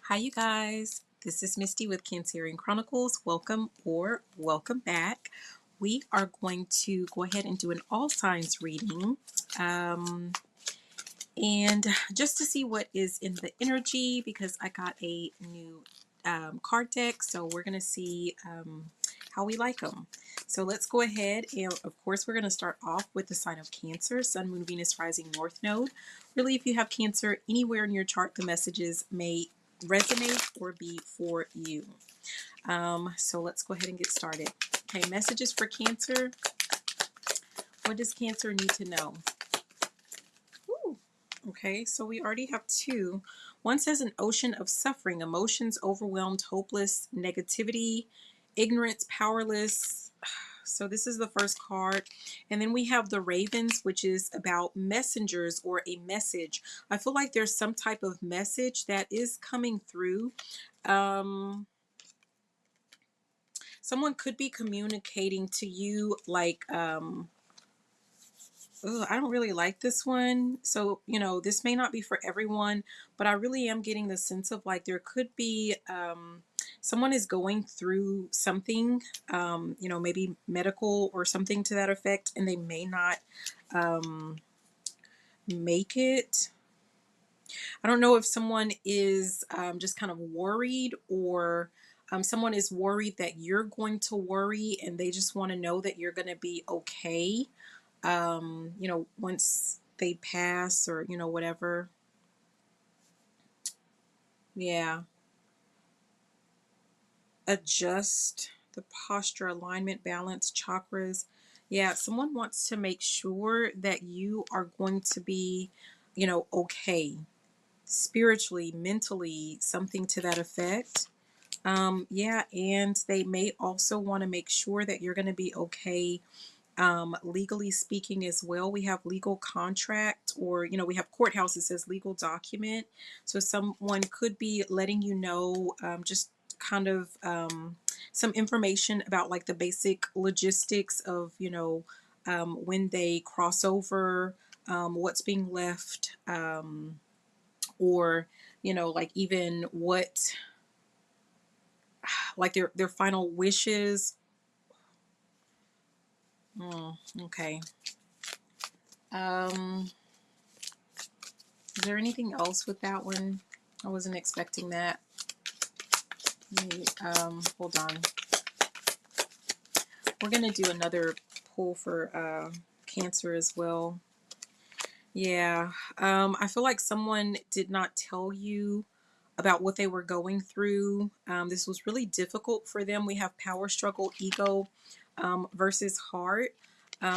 Hi, you guys. This is Misty with Cancerian Chronicles. Welcome or welcome back. We are going to go ahead and do an all signs reading. And just to see what is in the energy, because I got a new card deck. So we're going to see how we like them. So let's go ahead. And of course, we're going to start off with the sign of Cancer, Sun, Moon, Venus, Rising, North Node. Really, if you have Cancer anywhere in your chart, the messages may resonate or be for you. So let's go ahead and get started. Okay, messages for Cancer. What does Cancer need to know? Ooh, okay, so we already have two. One says an ocean of suffering, emotions, overwhelmed, hopeless, negativity, ignorance, powerless. So this is the first card. And then we have the Ravens, which is about messengers or a message. I feel like there's some type of message that is coming through. Someone could be communicating to you like, oh, I don't really like this one. So, this may not be for everyone, but I really am getting the sense of like there could be someone is going through something, maybe medical or something to that effect, and they may not make it. I don't know if someone is just kind of worried, or someone is worried that you're going to worry and they just want to know that you're going to be okay. Once they pass, or, whatever. Yeah. Adjust the posture, alignment, balance, chakras. Yeah. Someone wants to make sure that you are going to be, okay, spiritually, mentally, something to that effect. Yeah, and they may also want to make sure that you're going to be okay, legally speaking as well. We have legal contract, or we have courthouse. It says legal document. So someone could be letting you know, just kind of some information about like the basic logistics of when they cross over, what's being left, or like even what, like their final wishes. Okay. Is there anything else with that one? I wasn't expecting that. Hold on. We're gonna do another pull for Cancer as well. Yeah. I feel like someone did not tell you about what they were going through. This was really difficult for them. We have power struggle, ego, versus heart. I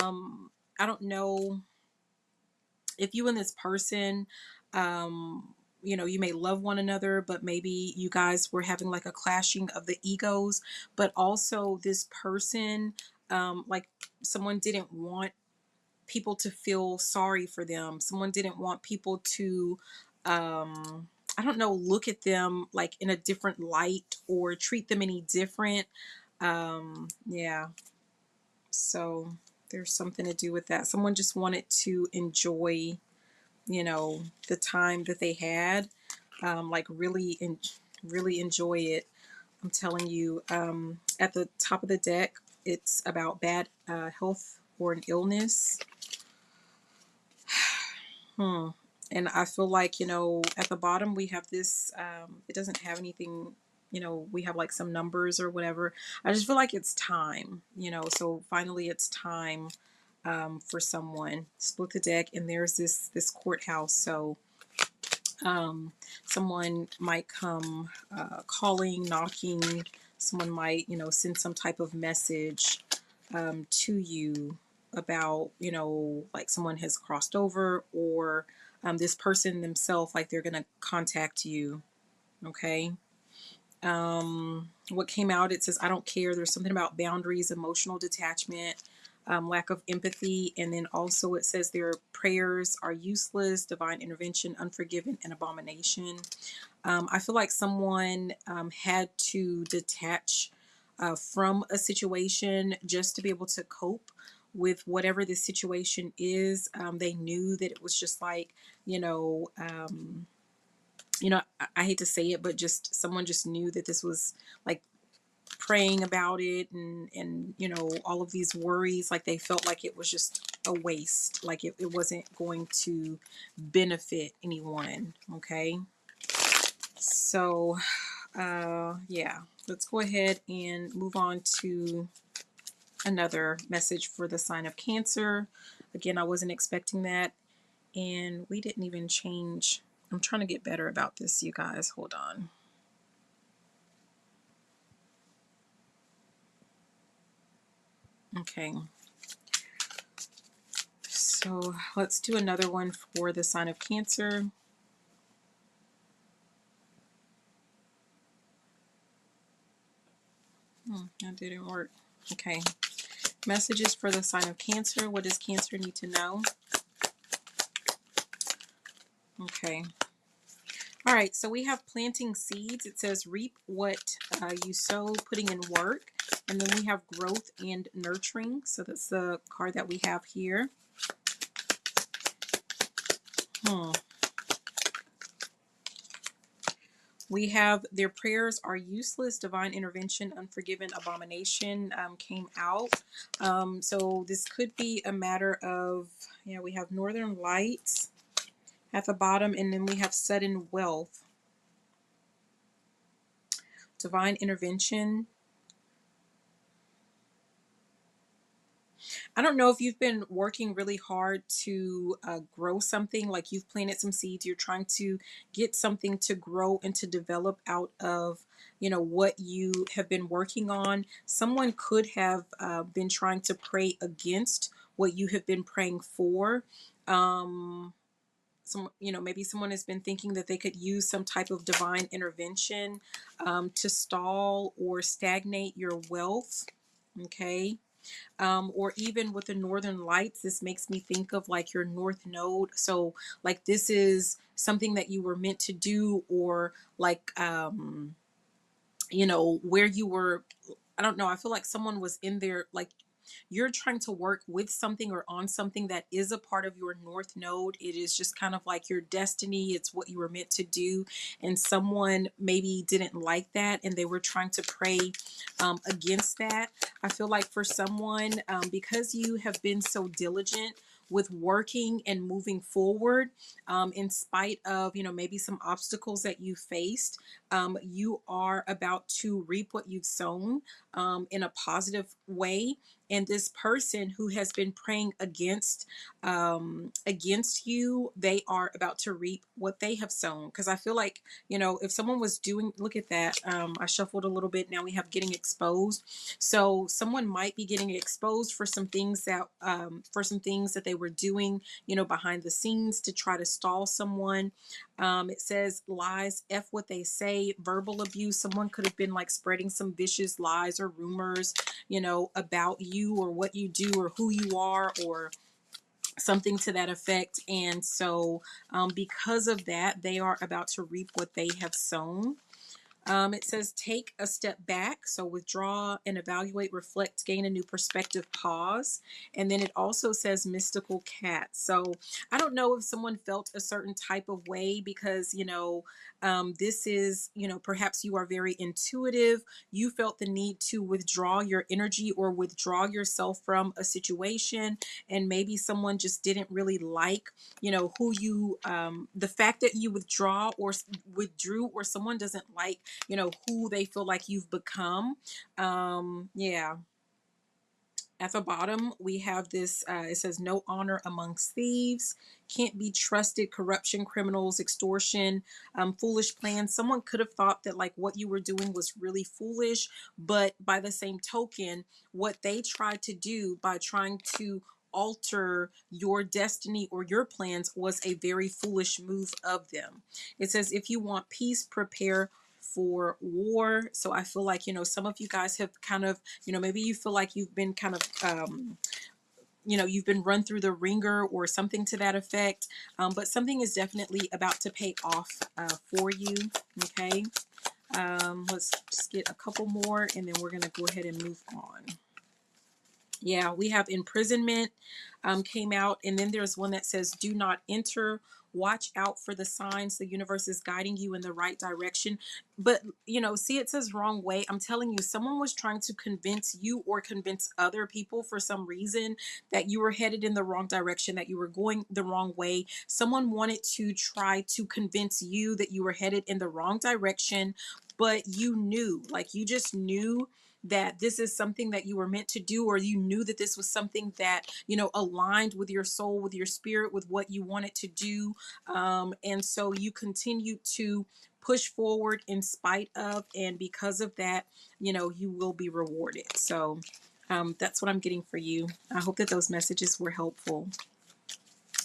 don't know if you and this person, you may love one another, but maybe you guys were having like a clashing of the egos. But also this person, like someone didn't want people to feel sorry for them. Someone didn't want people to, I don't know, look at them like in a different light or treat them any different. Yeah. So there's something to do with that. Someone just wanted to enjoy, the time that they had, like really enjoy it. I'm telling you, at the top of the deck, it's about bad health or an illness. And I feel like, at the bottom we have this, it doesn't have anything, we have like some numbers or whatever. I just feel like it's time, so finally it's time, for someone. Split the deck, and there's this courthouse. So someone might come, calling, knocking. Someone might, send some type of message to you about, like someone has crossed over, or this person themselves, like they're going to contact you. Okay. What came out, it says, I don't care. There's something about boundaries, emotional detachment, lack of empathy. And then also it says their prayers are useless, divine intervention, unforgiven, and abomination. I feel like someone had to detach from a situation just to be able to cope with whatever the situation is. They knew that it was just like, you know, um, you know, I hate to say it, but just someone just knew that this was like praying about it, and you know, all of these worries, like they felt like it was just a waste, like it wasn't going to benefit anyone. Okay. So yeah, let's go ahead and move on to another message for the sign of Cancer. Again, I wasn't expecting that, and we didn't even change. I'm trying to get better about this, you guys. Hold on. Okay. So let's do another one for the sign of Cancer. That didn't work. Okay. Messages for the sign of Cancer. What does Cancer need to know? Okay. All right. So we have planting seeds. It says reap what you sow, putting in work. And then we have growth and nurturing. So that's the card that we have here. We have their prayers are useless, divine intervention, unforgiven, abomination came out. So this could be a matter of, yeah, we have northern lights at the bottom, and then we have sudden wealth, divine intervention. I don't know if you've been working really hard to grow something, like you've planted some seeds, you're trying to get something to grow and to develop out of, you know, what you have been working on. Someone could have been trying to pray against what you have been praying for. Some, you know, maybe someone has been thinking that they could use some type of divine intervention to stall or stagnate your wealth. Okay. Or even with the northern lights, this makes me think of like your north node. So like this is something that you were meant to do, or like you know, where you were, I don't know, I feel like someone was in there, like you're trying to work with something or on something that is a part of your north node. It is just kind of like your destiny. It's what you were meant to do. And someone maybe didn't like that and they were trying to pray against that. I feel like for someone, because you have been so diligent with working and moving forward, in spite of, you know, maybe some obstacles that you faced, you are about to reap what you've sown in a positive way. And this person who has been praying against you, they are about to reap what they have sown. Because I feel like, you know, if someone was doing, look at that, I shuffled a little bit, now we have getting exposed. So someone might be getting exposed for some things that they were doing, you know, behind the scenes to try to stall someone. It says lies, F what they say, verbal abuse. Someone could have been like spreading some vicious lies or rumors, you know, about you or what you do or who you are, or something to that effect. And so because of that, they are about to reap what they have sown. It says take a step back. So withdraw and evaluate, reflect, gain a new perspective, pause. And then it also says mystical cat. So I don't know if someone felt a certain type of way because, you know, this is, you know, perhaps you are very intuitive. You felt the need to withdraw your energy or withdraw yourself from a situation. And maybe someone just didn't really like, you know, who you, the fact that you withdrew, or someone doesn't like, you know, who they feel like you've become. Yeah. At the bottom, we have this, it says no honor amongst thieves, can't be trusted, corruption, criminals, extortion, foolish plans. Someone could have thought that like what you were doing was really foolish, but by the same token, what they tried to do by trying to alter your destiny or your plans was a very foolish move of them. It says if you want peace, prepare for war. So I feel like, you know, some of you guys have kind of, you know, maybe you feel like you've been kind of, you know, you've been run through the ringer or something to that effect. But something is definitely about to pay off for you. Okay. Let's just get a couple more and then we're going to go ahead and move on. Yeah, we have imprisonment came out, and then there's one that says, "Do not enter. Watch out for the signs. The universe is guiding you in the right direction." But see, it says wrong way. I'm telling you, someone was trying to convince you or convince other people for some reason that you were headed in the wrong direction, that you were going the wrong way. Someone wanted to try to convince you that you were headed in the wrong direction, but you knew, like you just knew that this is something that you were meant to do, or you knew that this was something that aligned with your soul, with your spirit, with what you wanted to do. And so you continue to push forward in spite of, and because of that, you will be rewarded. So that's what I'm getting for you. I hope that those messages were helpful.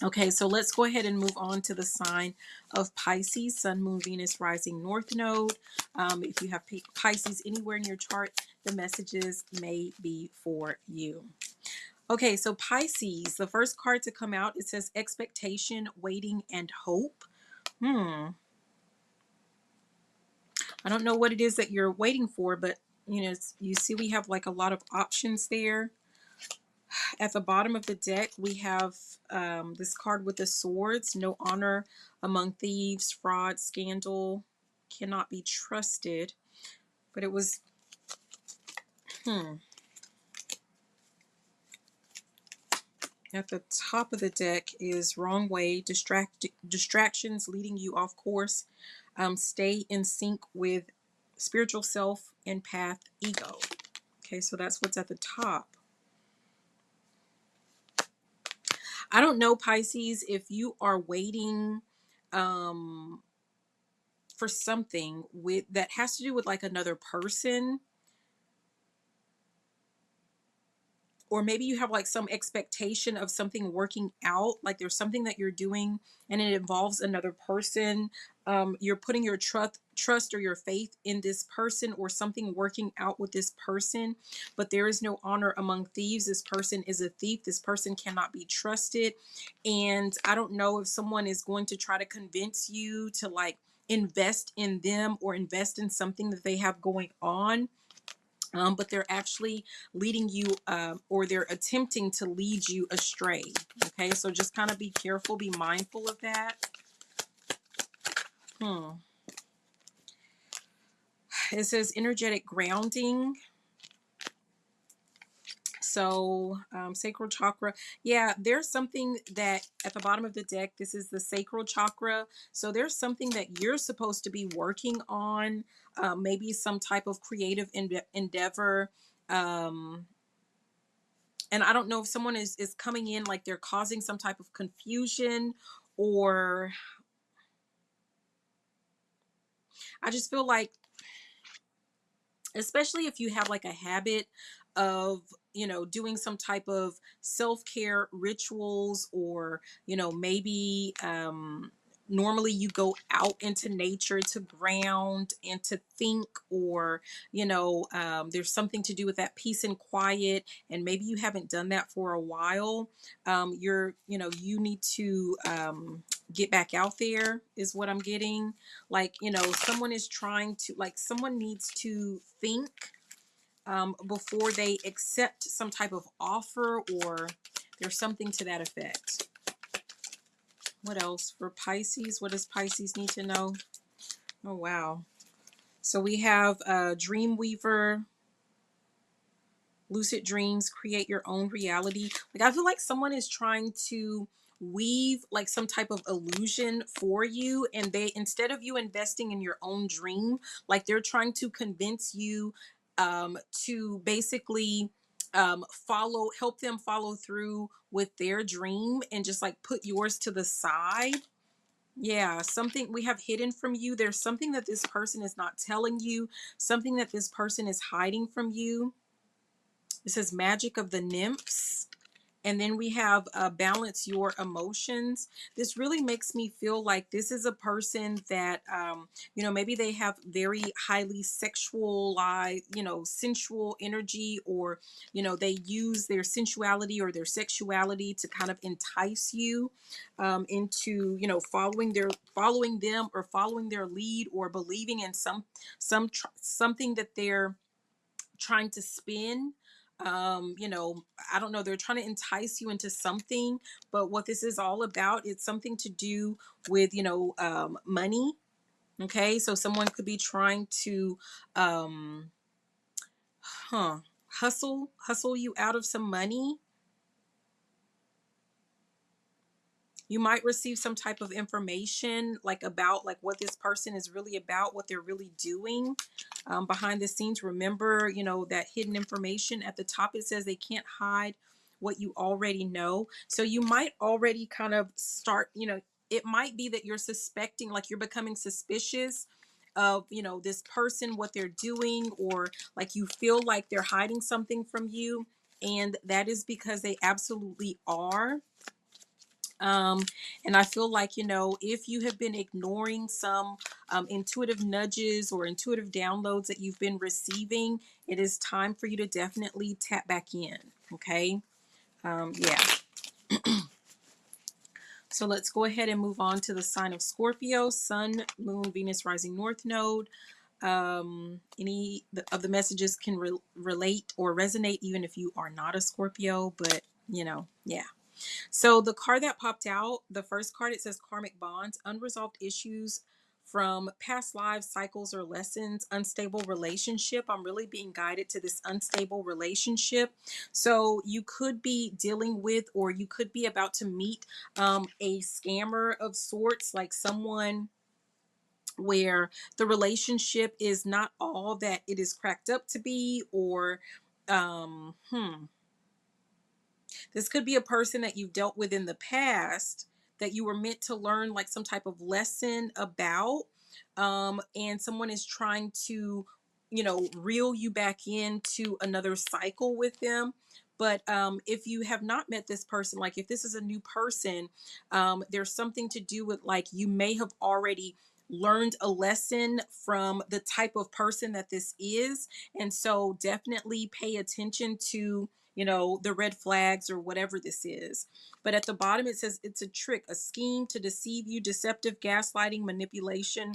Okay, so let's go ahead and move on to the sign of Pisces, Sun, Moon, Venus, Rising, North Node. If you have Pisces anywhere in your chart, the messages may be for you. Okay, so Pisces, the first card to come out, it says expectation, waiting, and hope. I don't know what it is that you're waiting for, but you see we have like a lot of options there. At the bottom of the deck, we have this card with the swords. No honor among thieves, fraud, scandal, cannot be trusted. But it was, at the top of the deck is wrong way, distractions leading you off course. Stay in sync with spiritual self and path ego. Okay, so that's what's at the top. I don't know, Pisces, if you are waiting for something with that has to do with like another person, or maybe you have like some expectation of something working out, like there's something that you're doing and it involves another person. You're putting your trust or your faith in this person or something working out with this person, but there is no honor among thieves. This person is a thief. This person cannot be trusted. And I don't know if someone is going to try to convince you to like invest in them or invest in something that they have going on. But they're actually leading you, or they're attempting to lead you astray. Okay, so just kind of be careful, be mindful of that. It says energetic grounding. So sacral chakra, yeah, there's something that at the bottom of the deck, this is the sacral chakra. So there's something that you're supposed to be working on, maybe some type of creative endeavor. And I don't know if someone is coming in like they're causing some type of confusion, or I just feel like, especially if you have like a habit of doing some type of self-care rituals, or maybe normally you go out into nature to ground and to think, or there's something to do with that peace and quiet, and maybe you haven't done that for a while. You need to get back out there is what I'm getting. Like someone is trying to, like someone needs to think before they accept some type of offer, or there's something to that effect. What else for Pisces? What does Pisces need to know? Oh, wow. So we have Dreamweaver, lucid dreams, create your own reality. Like I feel like someone is trying to weave like some type of illusion for you, and they, instead of you investing in your own dream, like they're trying to convince you to basically help them follow through with their dream, and just like put yours to the side. Yeah, something we have hidden from you. There's something that this person is not telling you, something that this person is hiding from you. It says magic of the nymphs. And then we have balance your emotions. This really makes me feel like this is a person that, maybe they have very highly sexualized, sensual energy, or, they use their sensuality or their sexuality to kind of entice you into, following them, or following their lead, or believing in something that they're trying to spin. You know, I don't know, they're trying to entice you into something, but what this is all about, it's something to do with, you know, money. Okay, so someone could be trying to um huh hustle you out of some money. You might receive some type of information like about like what this person is really about, what they're really doing behind the scenes. Remember, you know, that hidden information at the top, it says they can't hide what you already know. So you might already kind of start, you know, it might be that you're suspecting, like you're becoming suspicious of, you know, this person, what they're doing, or like you feel like they're hiding something from you, and that is because they absolutely are. um, and I feel like, you know, if you have been ignoring some intuitive nudges or intuitive downloads that you've been receiving, it is time for you to definitely tap back in. Okay. Yeah. So let's go ahead and move on to the sign of Scorpio, Sun, Moon, Venus, Rising, North Node. Any of the messages can relate or resonate, even if you are not a Scorpio, but you know, yeah. So the card that popped out, the first card, it says karmic bonds, unresolved issues from past lives, cycles, or lessons, unstable relationship. I'm really being guided to this unstable relationship. So you could be dealing with, or you could be about to meet a scammer of sorts, like someone where the relationship is not all that it is cracked up to be, or um, hmm, this could be a person that you've dealt with in the past that you were meant to learn like some type of lesson about. And someone is trying to, you know, reel you back into another cycle with them. But if you have not met this person, like if this is a new person, there's something to do with like you may have already learned a lesson from the type of person that this is. And so definitely pay attention to, you know, the red flags or whatever this is. But at the bottom, it says it's a trick, a scheme to deceive you, deceptive, gaslighting, manipulation.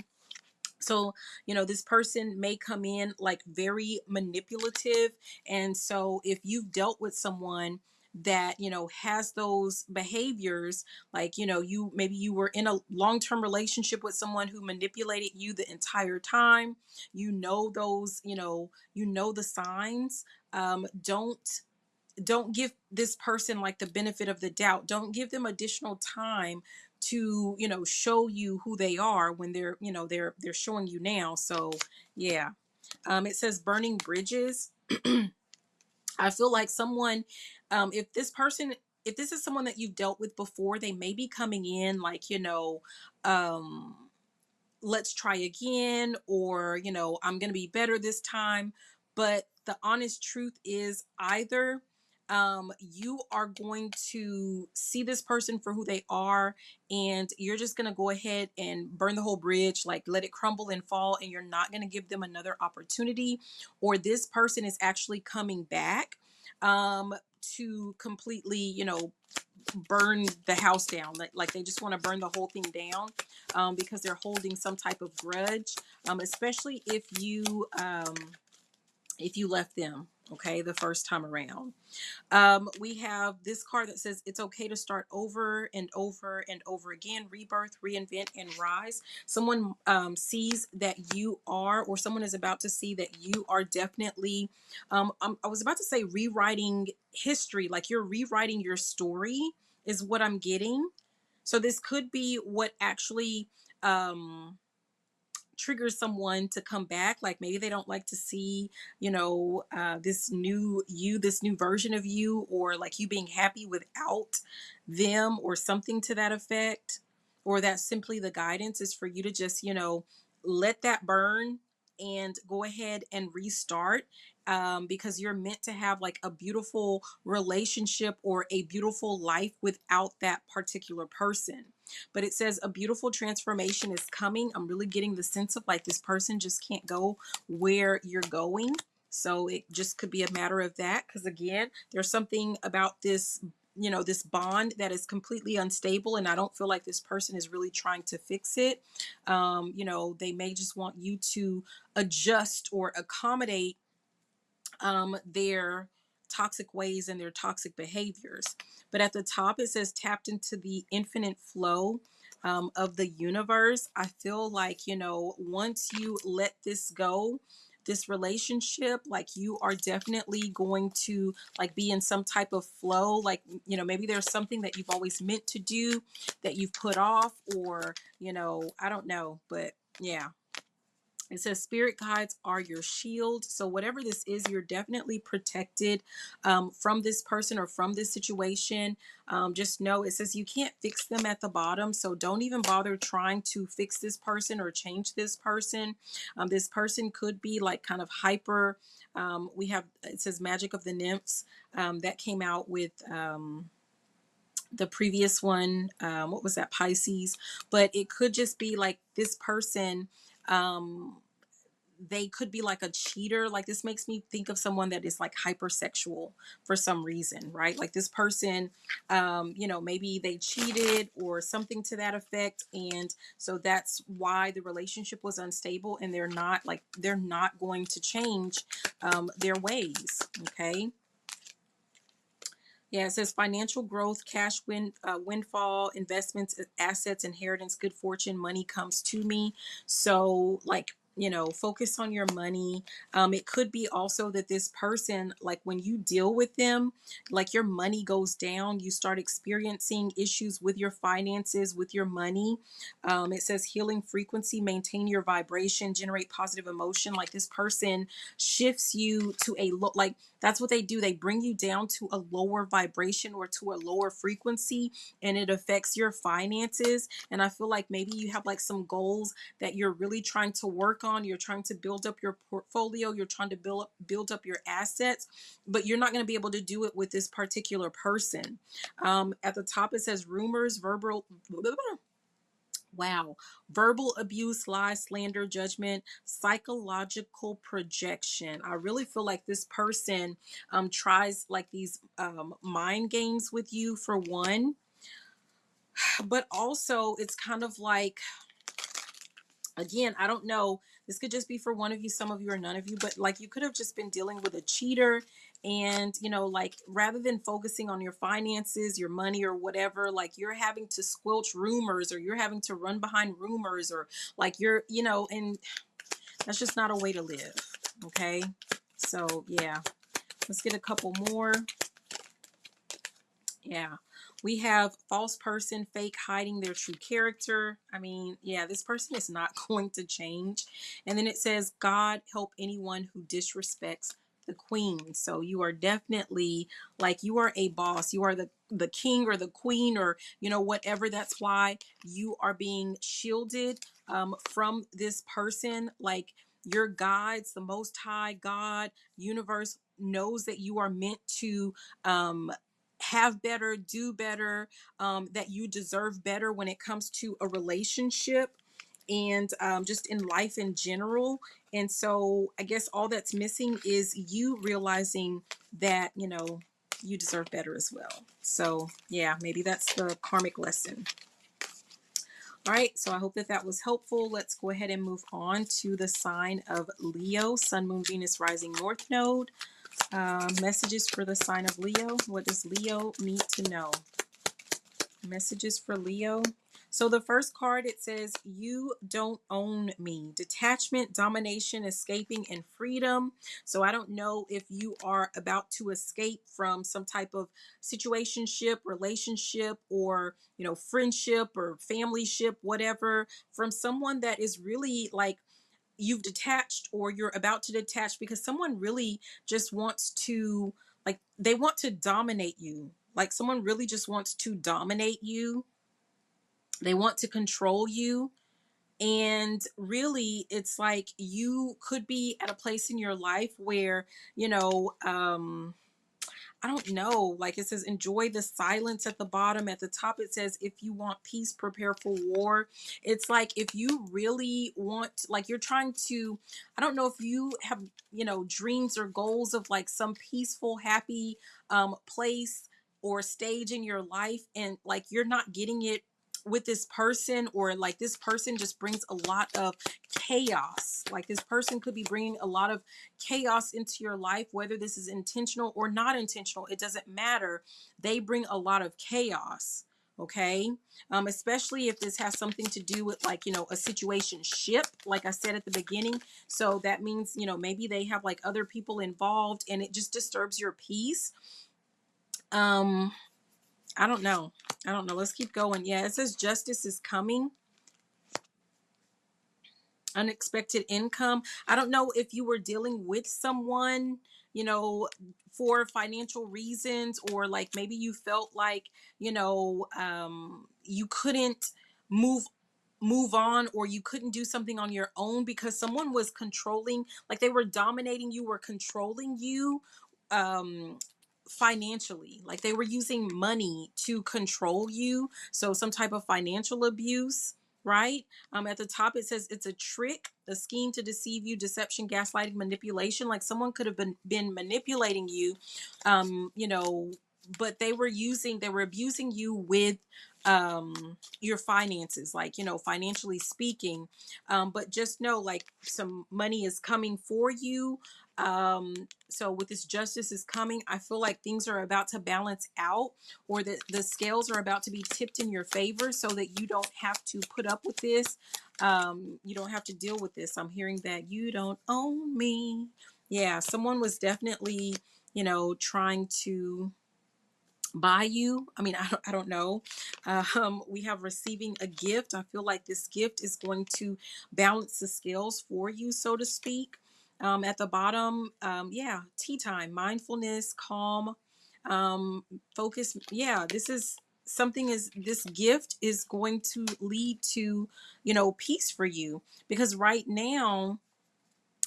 So, you know, this person may come in like very manipulative. And so if you've dealt with someone that, you know, has those behaviors, like, you know, you maybe you were in a long-term relationship with someone who manipulated you the entire time, you know, those, you know the signs. Don't give this person like the benefit of the doubt. Don't give them additional time to, you know, show you who they are when they're, you know, they're showing you now. So yeah. It says burning bridges. I feel like someone, if this person, if this is someone that you've dealt with before, they may be coming in like, you know, um let's try again, or, you know, I'm going to be better this time. But the honest truth is either you are going to see this person for who they are, and you're just going to go ahead and burn the whole bridge, like let it crumble and fall, and you're not going to give them another opportunity, or this person is actually coming back to completely, you know, burn the house down. Like they just want to burn the whole thing down, because they're holding some type of grudge, especially if you left them, okay, the first time around. We have this card that says it's okay to start over and over and over again, rebirth, reinvent, and rise. Someone sees that you are, or someone is about to see that you are definitely, I was about to say rewriting history, like you're rewriting your story, is what I'm getting. So this could be what actually triggers someone to come back. Like maybe they don't like to see, you know, this new you, this new version of you, or like you being happy without them, or something to that effect. Or that simply the guidance is for you to just, you know, let that burn and go ahead and restart, because you're meant to have like a beautiful relationship or a beautiful life without that particular person. But it says a beautiful transformation is coming. I'm really getting the sense of like this person just can't go where you're going. So it just could be a matter of that. Because again, there's something about this, you know, this bond that is completely unstable. And I don't feel like this person is really trying to fix it. You know, they may just want you to adjust or accommodate their toxic ways and their toxic behaviors. But at the top, it says tapped into the infinite flow of the universe. I feel like, you know, once you let this go, this relationship, like you are definitely going to like be in some type of flow. Like, you know, maybe there's something that you've always meant to do that you've put off, or, you know, I don't know, but yeah. It says spirit guides are your shield. So whatever this is, you're definitely protected from this person or from this situation. Just know it says you can't fix them at the bottom. So don't even bother trying to fix this person or change this person. This person could be like kind of hyper. We have, it says magic of the nymphs that came out with the previous one. What was that? Pisces. But it could just be like this person. They could be like a cheater. Like this makes me think of someone that is like hypersexual for some reason, right? Like this person, you know, maybe they cheated or something to that effect. And so that's why the relationship was unstable, and they're not going to change their ways. Okay. Yeah, it says financial growth, windfall, investments, assets, inheritance, good fortune, money comes to me. So, like, you know, focus on your money. It could be also that this person, like, when you deal with them, like your money goes down. You start experiencing issues with your finances, with your money. It says healing frequency, maintain your vibration, generate positive emotion. Like this person shifts you to like that's what they do. They bring you down to a lower vibration or to a lower frequency, and it affects your finances. And I feel like maybe you have like some goals that you're really trying to work on. You're trying to build up your portfolio. You're trying to build up your assets, but you're not going to be able to do it with this particular person. At the top, it says rumors, verbal abuse, lies, slander, judgment, psychological projection. I really feel like this person tries like these mind games with you for one, but also it's kind of like, again, I don't know. This could just be for one of you, some of you, or none of you, but like you could have just been dealing with a cheater. And, you know, like rather than focusing on your finances, your money, or whatever, like you're having to squelch rumors, or you're having to run behind rumors, or like you're, you know, and that's just not a way to live. Okay. So, yeah, let's get a couple more. Yeah. We have false person, fake, hiding their true character. I mean, yeah, this person is not going to change. And then it says, God help anyone who disrespects the queen. So you are definitely like, you are a boss. You are the king or the queen, or, you know, whatever. That's why you are being shielded from this person. Like your guides, the most high God, universe knows that you are meant to have better, do better, that you deserve better when it comes to a relationship, and just in life in general. And so I guess all that's missing is you realizing that, you know, you deserve better as well. So yeah, maybe that's the karmic lesson. All right, so I hope that that was helpful. Let's go ahead and move on to the sign of Leo, Sun, Moon, Venus, Rising, North Node. Messages for the sign of Leo. What does Leo need to know? Messages for Leo. So the first card, it says, you don't own me. Detachment, domination, escaping, and freedom. So I don't know if you are about to escape from some type of situationship, relationship, or, you know, friendship or familyship, whatever, from someone that is really like, you've detached or you're about to detach, because someone really just wants to, like, they want to dominate you. Like someone really just wants to dominate you. They want to control you. And really, it's like you could be at a place in your life where, you know, I don't know. Like it says, enjoy the silence at the bottom. At the top, it says, if you want peace, prepare for war. It's like if you really want, like you're trying to, I don't know if you have, you know, dreams or goals of like some peaceful, happy place or stage in your life, and like you're not getting it with this person, or like this person just brings a lot of chaos. Like this person could be bringing a lot of chaos into your life, whether this is intentional or not intentional. It doesn't matter. They bring a lot of chaos. Okay. Especially if this has something to do with like, a situation ship, like I said at the beginning. So that means, maybe they have like other people involved and it just disturbs your peace. Um, I don't know. I don't know. Let's keep going. Yeah, it says justice is coming. Unexpected income. I don't know if you were dealing with someone, for financial reasons, or like maybe you felt like, you couldn't move on, or you couldn't do something on your own because someone was controlling, like they were dominating you or controlling you um financially, like they were using money to control you, so some type of financial abuse, right? At the top it says it's a trick, a scheme to deceive you, deception, gaslighting, manipulation. Like someone could have been manipulating you, but they were abusing you with your finances, like, financially speaking. But just know, like, some money is coming for you. So with this justice is coming, I feel like things are about to balance out, or that the scales are about to be tipped in your favor, so that you don't have to put up with this. You don't have to deal with this. I'm hearing that you don't own me. Yeah, someone was definitely, trying to buy you. I mean, I don't know. We have receiving a gift. I feel like this gift is going to balance the scales for you, so to speak. At the bottom, yeah, tea time, mindfulness, calm, um, focus. Yeah, this gift is going to lead to, peace for you, because right now,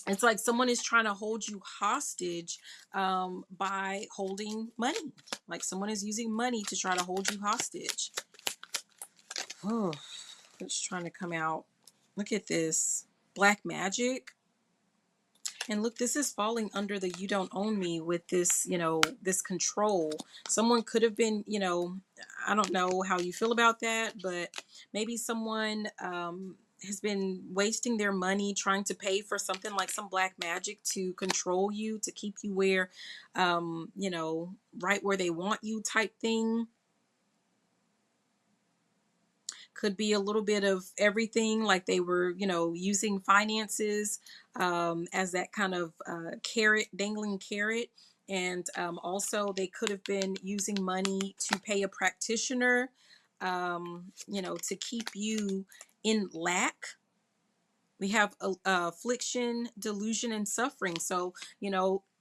it's like someone is trying to hold you hostage, by holding money. Like someone is using money to try to hold you hostage. Oh, it's trying to come out. Look at this. Black magic. And look, this is falling under the you don't own me with this, this control. Someone could have been, I don't know how you feel about that, but maybe someone has been wasting their money trying to pay for something like some black magic to control you, to keep you where, right where they want you type thing. Could be a little bit of everything, like they were, using finances as that kind of carrot, dangling carrot. And also they could have been using money to pay a practitioner, to keep you in lack. We have affliction, delusion, and suffering. So,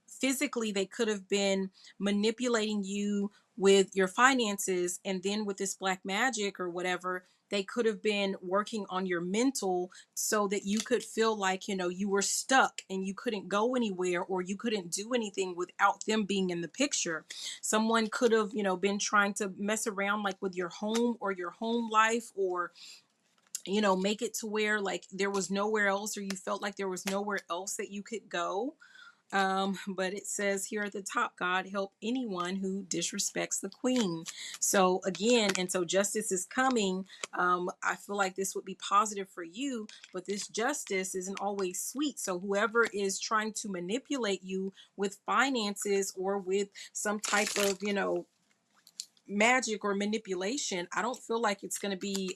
physically, they could have been manipulating you with your finances. And then with this black magic or whatever, they could have been working on your mental, so that you could feel like, you were stuck and you couldn't go anywhere, or you couldn't do anything without them being in the picture. Someone could have, been trying to mess around like with your home or your home life, or make it to where like there was nowhere else, or you felt like there was nowhere else that you could go. But it says here at the top, God help anyone who disrespects the queen. So again, and so justice is coming. I feel like this would be positive for you, but this justice isn't always sweet. So whoever is trying to manipulate you with finances or with some type of, magic or manipulation, I don't feel like it's going to be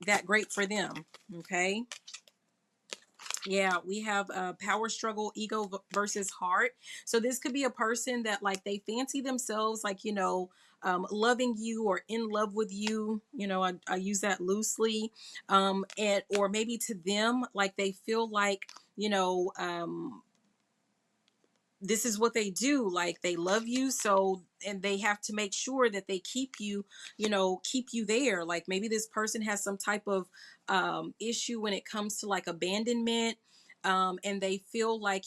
that great for them. Okay. Yeah, we have a power struggle, ego versus heart. So this could be a person that like they fancy themselves like, loving you or in love with you. I use that loosely. And or maybe to them, like they feel like, this is what they do, like they love you, so, and they have to make sure that they keep you, keep you there. Like maybe this person has some type of issue when it comes to like abandonment, and they feel like,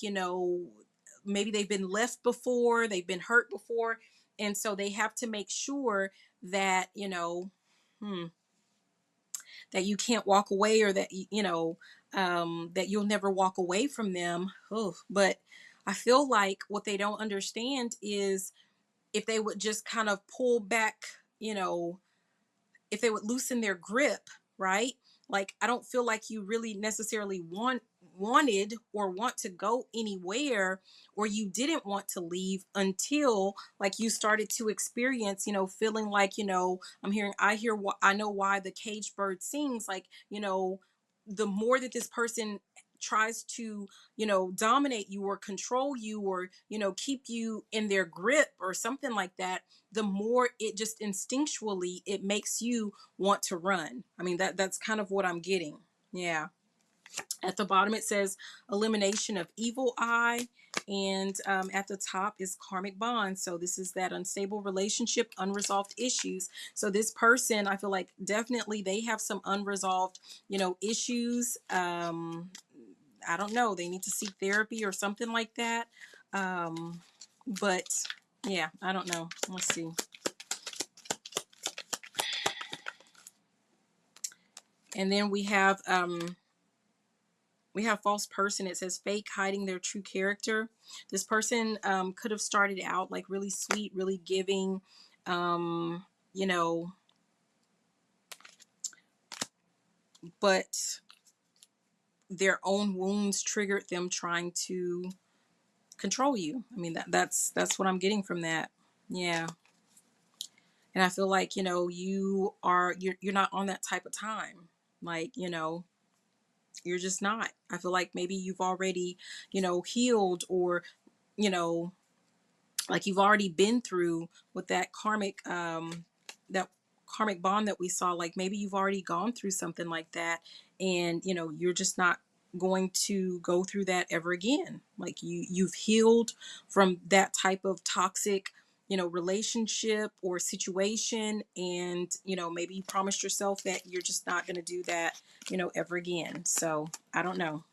maybe they've been left before, they've been hurt before, and so they have to make sure that, hmm, that you can't walk away, or that that you'll never walk away from them. Oh, but I feel like what they don't understand is, if they would just kind of pull back, if they would loosen their grip, right? Like, I don't feel like you really necessarily wanted or want to go anywhere, or you didn't want to leave until like you started to experience, feeling like, I know why the caged bird sings, like, the more that this person tries to, dominate you or control you or, keep you in their grip or something like that, the more it just instinctually it makes you want to run. I mean, that's kind of what I'm getting. Yeah. At the bottom, it says elimination of evil eye. And at the top is karmic bond. So this is that unstable relationship, unresolved issues. So this person, I feel like definitely they have some unresolved, issues. I don't know. They need to seek therapy or something like that. But yeah, I don't know. Let's see. And then we have false person. It says fake, hiding their true character. This person could have started out like really sweet, really giving, you know, but their own wounds triggered them trying to control you. I mean, that's what I'm getting from that. Yeah. And I feel like, you're not on that type of time. Like, you're just not. I feel like maybe you've already, healed, or, you know, like you've already been through with that karmic bond that we saw. Like maybe you've already gone through something like that, and you're just not going to go through that ever again. Like you've healed from that type of toxic, relationship or situation, and maybe you promised yourself that you're just not going to do that, ever again. So I don't know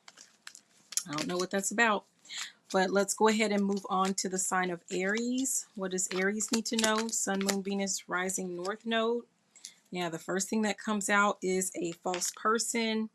what that's about. But let's go ahead and move on to the sign of Aries. What does Aries need to know? Sun, Moon, Venus, Rising, North Node. Yeah, the first thing that comes out is a false person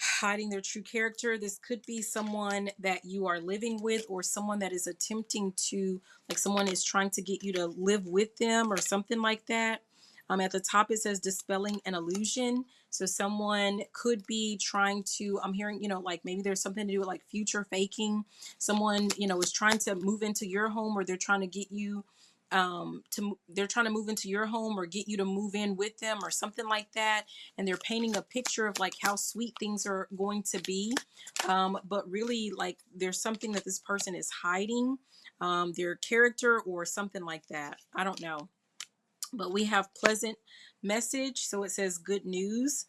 hiding their true character. This could be someone that you are living with, or someone that is attempting to, like someone is trying to get you to live with them or something like that. At the top, it says dispelling an illusion. So someone could be trying to, I'm hearing, like maybe there's something to do with like future faking. Someone, is trying to move into your home, or they're trying to get you they're trying to move into your home or get you to move in with them or something like that, and they're painting a picture of like how sweet things are going to be, but really like there's something that this person is hiding, their character or something like that. I don't know. But we have pleasant message. So it says good news.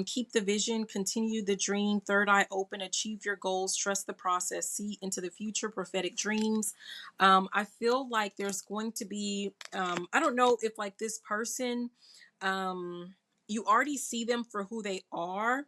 Keep the vision, continue the dream, third eye open, achieve your goals, trust the process, see into the future, prophetic dreams. I feel like there's going to be, I don't know if like this person, you already see them for who they are,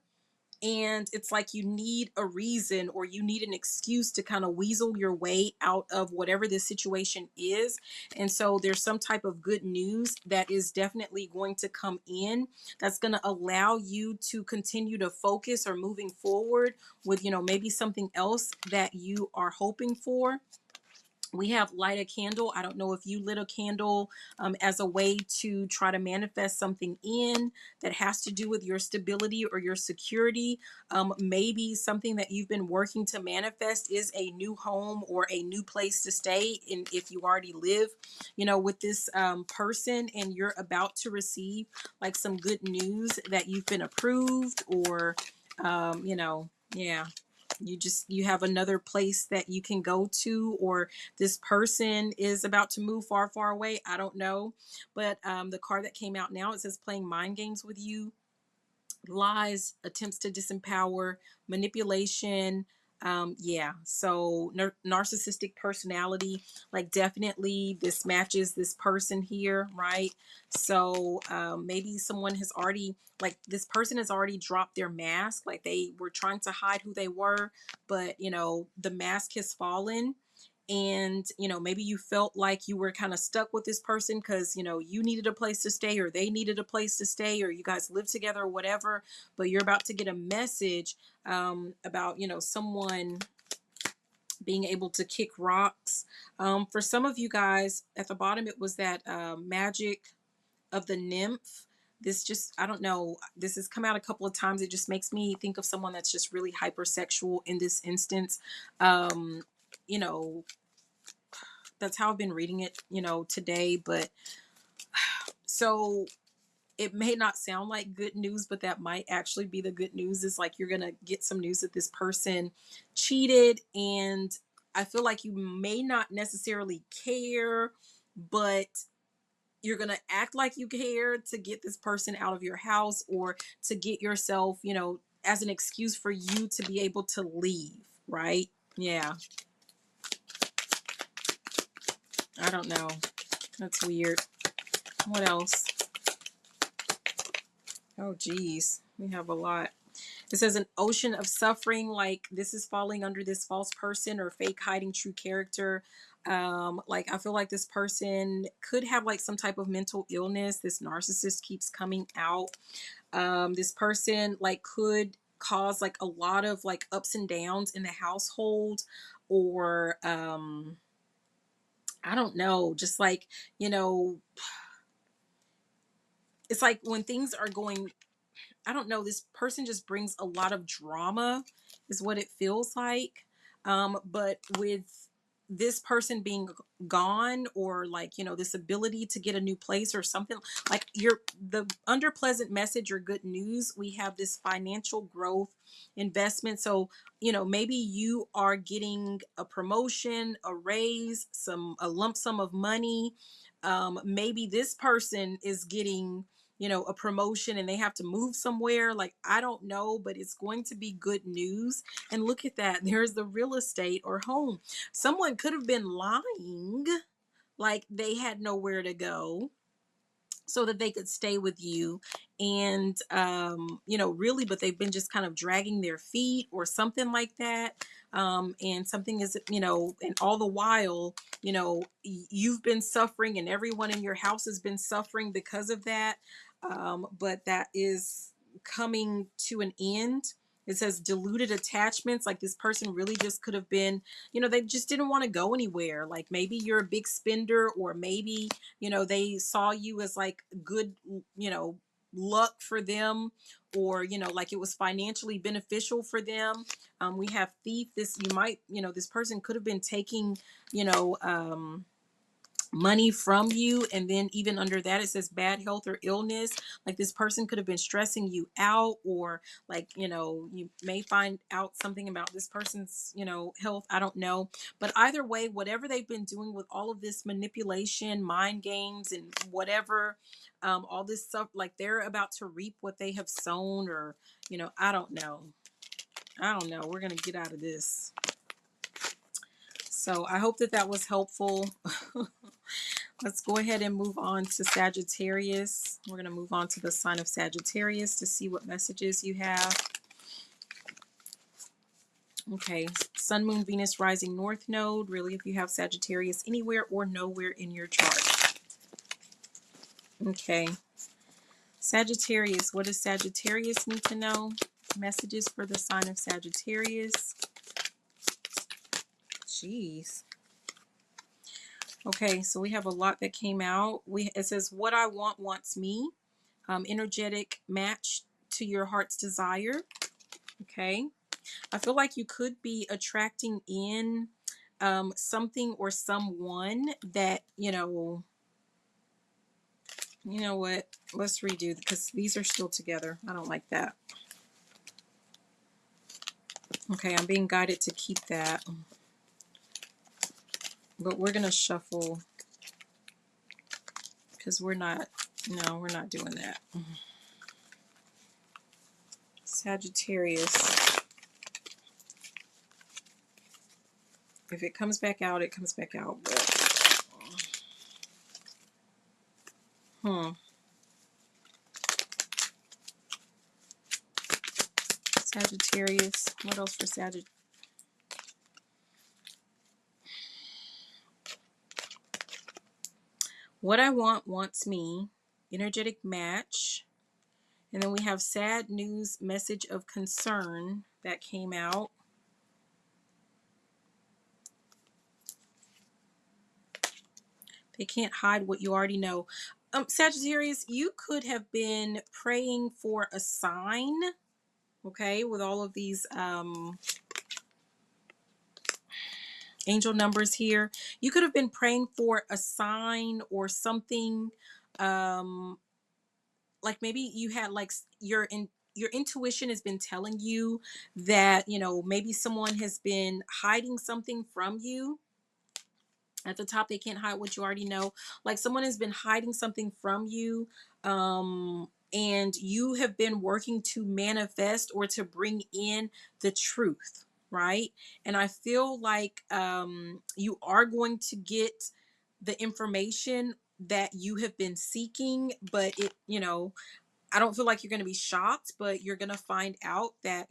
and it's like you need a reason or you need an excuse to kind of weasel your way out of whatever this situation is. And so there's some type of good news that is definitely going to come in, that's going to allow you to continue to focus or moving forward with, maybe something else that you are hoping for. We have light a candle. I don't know if you lit a candle as a way to try to manifest something in that has to do with your stability or your security. Maybe something that you've been working to manifest is a new home or a new place to stay. And if you already live, with this person, and you're about to receive like some good news that you've been approved, or, yeah, you have another place that you can go to, or this person is about to move far away. I don't know. But the card that came out now, it says playing mind games with you, lies, attempts to disempower, manipulation. Yeah, so narcissistic personality, like definitely this matches this person here, right? So maybe someone has already, like this person has already dropped their mask, like they were trying to hide who they were, but the mask has fallen. And maybe you felt like you were kind of stuck with this person because you needed a place to stay, or they needed a place to stay, or you guys live together or whatever. But you're about to get a message about someone being able to kick rocks. For some of you guys, at the bottom it was that magic of the nymph. this just, I don't know, this has come out a couple of times. It just makes me think of someone that's just really hypersexual in this instance. Um, you know, that's how I've been reading it, today. But so it may not sound like good news, but that might actually be the good news, is like you're going to get some news that this person cheated. And I feel like you may not necessarily care, but you're going to act like you care to get this person out of your house, or to get yourself, as an excuse for you to be able to leave, right? Yeah. I don't know. That's weird. What else? Oh, geez. We have a lot. It says an ocean of suffering, like this is falling under this false person or fake hiding true character. Like I feel like this person could have like some type of mental illness. This narcissist keeps coming out. This person like could cause like a lot of like ups and downs in the household, or I don't know, just like, it's like when things are going, I don't know, this person just brings a lot of drama, is what it feels like. But with this person being gone, or like, this ability to get a new place or something, like the under pleasant message or good news, we have this financial growth investment. So, maybe you are getting a promotion, a raise, a lump sum of money. Maybe this person is getting, a promotion and they have to move somewhere. Like, I don't know, but it's going to be good news. And look at that. There's the real estate or home. Someone could have been lying, like they had nowhere to go so that they could stay with you. And, really, but they've been just kind of dragging their feet or something like that. And something is, and all the while, you've been suffering and everyone in your house has been suffering because of that. But that is coming to an end. It says diluted attachments, like this person really just could have been, they just didn't want to go anywhere. Like maybe you're a big spender, or maybe, they saw you as like good, luck for them, or, like it was financially beneficial for them. We have thief. This, you might, this person could have been taking, you know, money from you. And then even under that it says bad health or illness, like this person could have been stressing you out, or like, you may find out something about this person's, health. I don't know, but either way, whatever they've been doing with all of this manipulation, mind games, and whatever, all this stuff, like they're about to reap what they have sown, or, I don't know. We're gonna get out of this. So I hope that that was helpful. Let's go ahead and move on to Sagittarius. We're going to move on to the sign of Sagittarius to see what messages you have. Okay, Sun, Moon, Venus, Rising, North Node. Really, if you have Sagittarius anywhere or nowhere in your chart. Okay, Sagittarius. What does Sagittarius need to know? Messages for the sign of Sagittarius. Jeez. Okay, so we have a lot that came out. It says, what I want wants me. Energetic match to your heart's desire. Okay. I feel like you could be attracting in something or someone that, you know what? Let's redo, because these are still together. I don't like that. Okay, I'm being guided to keep that. But we're going to shuffle, because we're not doing that. Sagittarius. If it comes back out, it comes back out. But, Sagittarius. What else for Sagittarius? What I want wants me. Energetic match. And then we have sad news, message of concern that came out. They can't hide what you already know. Sagittarius, you could have been praying for a sign, okay, with all of these angel numbers here. You could have been praying for a sign or something, um like maybe you had like your intuition has been telling you that, maybe someone has been hiding something from you. At the top, they can't hide what you already know. Like someone has been hiding something from you, and you have been working to manifest or to bring in the truth, right? And I feel like you are going to get the information that you have been seeking, but I don't feel like you're going to be shocked, but you're going to find out that,